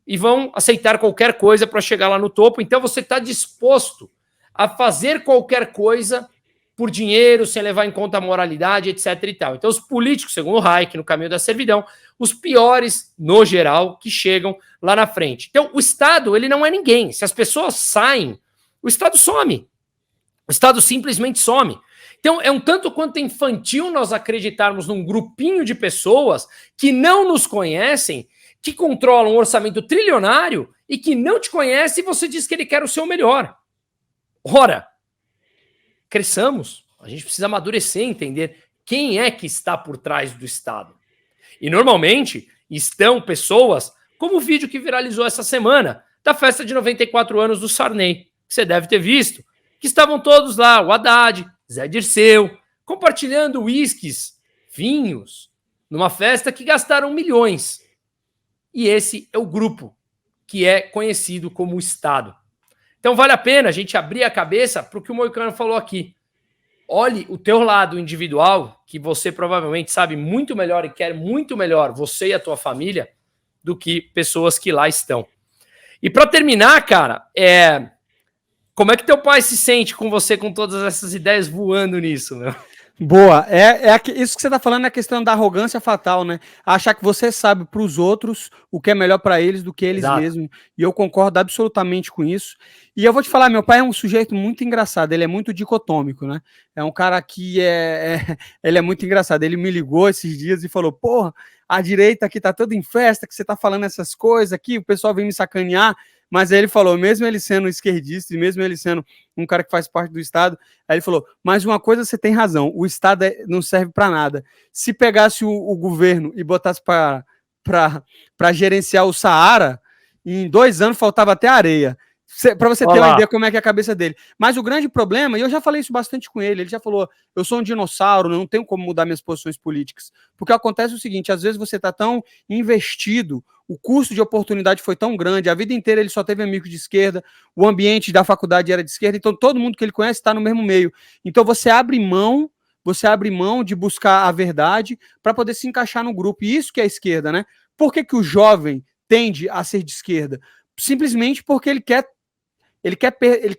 e vão aceitar qualquer coisa para chegar lá no topo. Então você está disposto a fazer qualquer coisa por dinheiro, sem levar em conta a moralidade, etc. e tal. Então os políticos, segundo Hayek, no Caminho da Servidão, os piores, no geral, que chegam lá na frente. Então o Estado, ele não é ninguém. Se as pessoas saem, o Estado some. O Estado simplesmente some. Então é um tanto quanto infantil nós acreditarmos num grupinho de pessoas que não nos conhecem, que controlam um orçamento trilionário e que não te conhece e você diz que ele quer o seu melhor. Ora, cresçamos. A gente precisa amadurecer e entender quem é que está por trás do Estado. E normalmente estão pessoas, como o vídeo que viralizou essa semana, da festa de 94 anos do Sarney, que você deve ter visto, que estavam todos lá, o Haddad, Zé Dirceu, compartilhando uísques, vinhos, numa festa que gastaram milhões. E esse é o grupo que é conhecido como Estado. Então vale a pena a gente abrir a cabeça para o que o Moicano falou aqui. Olhe o teu lado individual, que você provavelmente sabe muito melhor e quer muito melhor, você e a tua família, do que pessoas que lá estão. E para terminar, cara, como é que teu pai se sente com você, com todas essas ideias voando nisso, meu? Boa, isso que você está falando é a questão da arrogância fatal, né? Achar que você sabe para os outros o que é melhor para eles do que eles mesmos. E eu concordo absolutamente com isso. E eu vou te falar, meu pai é um sujeito muito engraçado, ele é muito dicotômico, né? É um cara que ele é muito engraçado. Ele me ligou esses dias e falou: porra, a direita aqui tá toda em festa, que você tá falando essas coisas aqui, o pessoal vem me sacanear. Mas aí ele falou, mesmo ele sendo esquerdista e mesmo ele sendo um cara que faz parte do Estado, aí ele falou, mas uma coisa você tem razão, o Estado não serve para nada. Se pegasse o governo e botasse para gerenciar o Saara, em 2 anos faltava até areia. Para você ter uma ideia como é que é a cabeça dele. Mas o grande problema, e eu já falei isso bastante com ele já falou, eu sou um dinossauro, não tenho como mudar minhas posições políticas. Porque acontece o seguinte, às vezes você está tão investido, o custo de oportunidade foi tão grande, a vida inteira ele só teve amigo de esquerda, o ambiente da faculdade era de esquerda, então todo mundo que ele conhece está no mesmo meio. Então você abre mão de buscar a verdade para poder se encaixar no grupo. E isso que é a esquerda, né? Por que o jovem tende a ser de esquerda? Simplesmente porque ele quer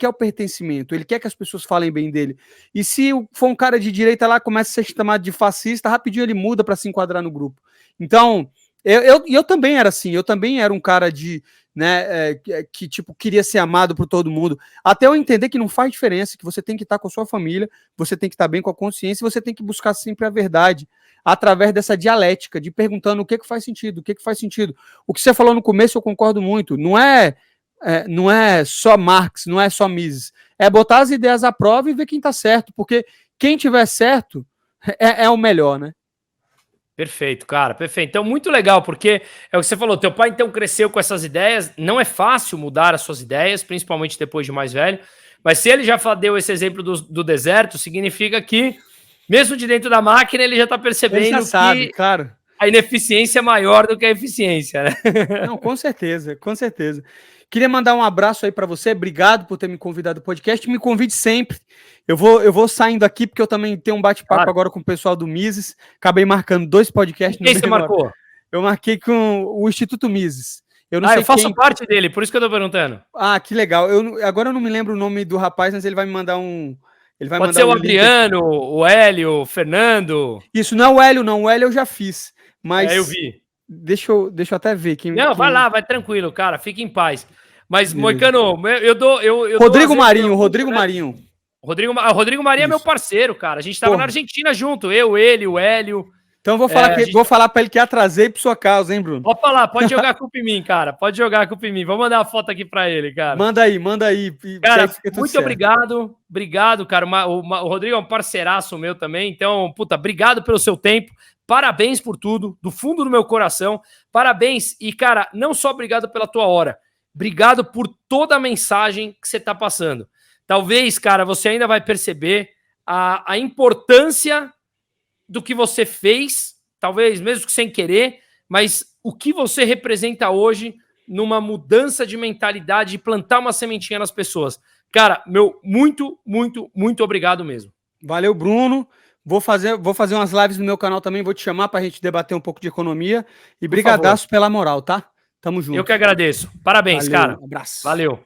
o pertencimento, ele quer que as pessoas falem bem dele. E se for um cara de direita lá, começa a ser chamado de fascista, rapidinho ele muda para se enquadrar no grupo. Então, eu também era assim, eu também era um cara que tipo, queria ser amado por todo mundo, até eu entender que não faz diferença, que você tem que estar com a sua família, você tem que estar bem com a consciência, você tem que buscar sempre a verdade, através dessa dialética, de perguntando o que faz sentido, o que faz sentido. O que você falou no começo eu concordo muito, não é só Marx, não é só Mises, é botar as ideias à prova e ver quem está certo, porque quem tiver certo é o melhor, né? Perfeito, cara, perfeito. Então, muito legal, porque é o que você falou, teu pai então cresceu com essas ideias, não é fácil mudar as suas ideias, principalmente depois de mais velho, mas se ele já deu esse exemplo do deserto, significa que, mesmo de dentro da máquina, ele já está percebendo que claro, a ineficiência é maior do que a eficiência, né? Não, com certeza, com certeza. Queria mandar um abraço aí para você, obrigado por ter me convidado ao podcast, me convide sempre. Eu vou saindo aqui porque eu também tenho um bate-papo agora com o pessoal do Mises, acabei marcando 2 podcasts. Quem você marcou? Eu marquei com o Instituto Mises. Eu faço parte dele, por isso que eu tô perguntando. Ah, que legal. Agora eu não me lembro o nome do rapaz, mas ele vai me mandar um... Pode ser o Adriano, o Hélio, o Fernando. Isso, não é o Hélio, não. O Hélio eu já fiz. Mas eu vi. deixa eu até ver quem. Não, vai lá, vai tranquilo, cara, fique em paz. Mas, Beleza. Moicano, eu dou... Rodrigo Marinho, Rodrigo Marinho. Rodrigo Marinho é meu parceiro, cara. A gente tava na Argentina junto, eu, ele, o Hélio. Então vou falar pra ele que atrasei por sua causa, hein, Bruno? Pode falar, pode jogar a culpa em mim, cara. Pode jogar a culpa em mim. Vou mandar uma foto aqui pra ele, cara. Manda aí. Cara, muito obrigado. Obrigado, cara. O Rodrigo é um parceiraço meu também. Então, puta, obrigado pelo seu tempo. Parabéns por tudo, do fundo do meu coração. Parabéns. E, cara, não só obrigado pela tua hora. Obrigado por toda a mensagem que você tá passando. Talvez, cara, você ainda vai perceber a importância do que você fez, talvez mesmo que sem querer, mas o que você representa hoje numa mudança de mentalidade e plantar uma sementinha nas pessoas. Cara, meu muito obrigado mesmo. Valeu, Bruno. Vou fazer umas lives no meu canal também, vou te chamar pra gente debater um pouco de economia. E brigadaço pela moral, tá? Tamo junto. Eu que agradeço. Parabéns, Valeu, cara. Um abraço. Valeu.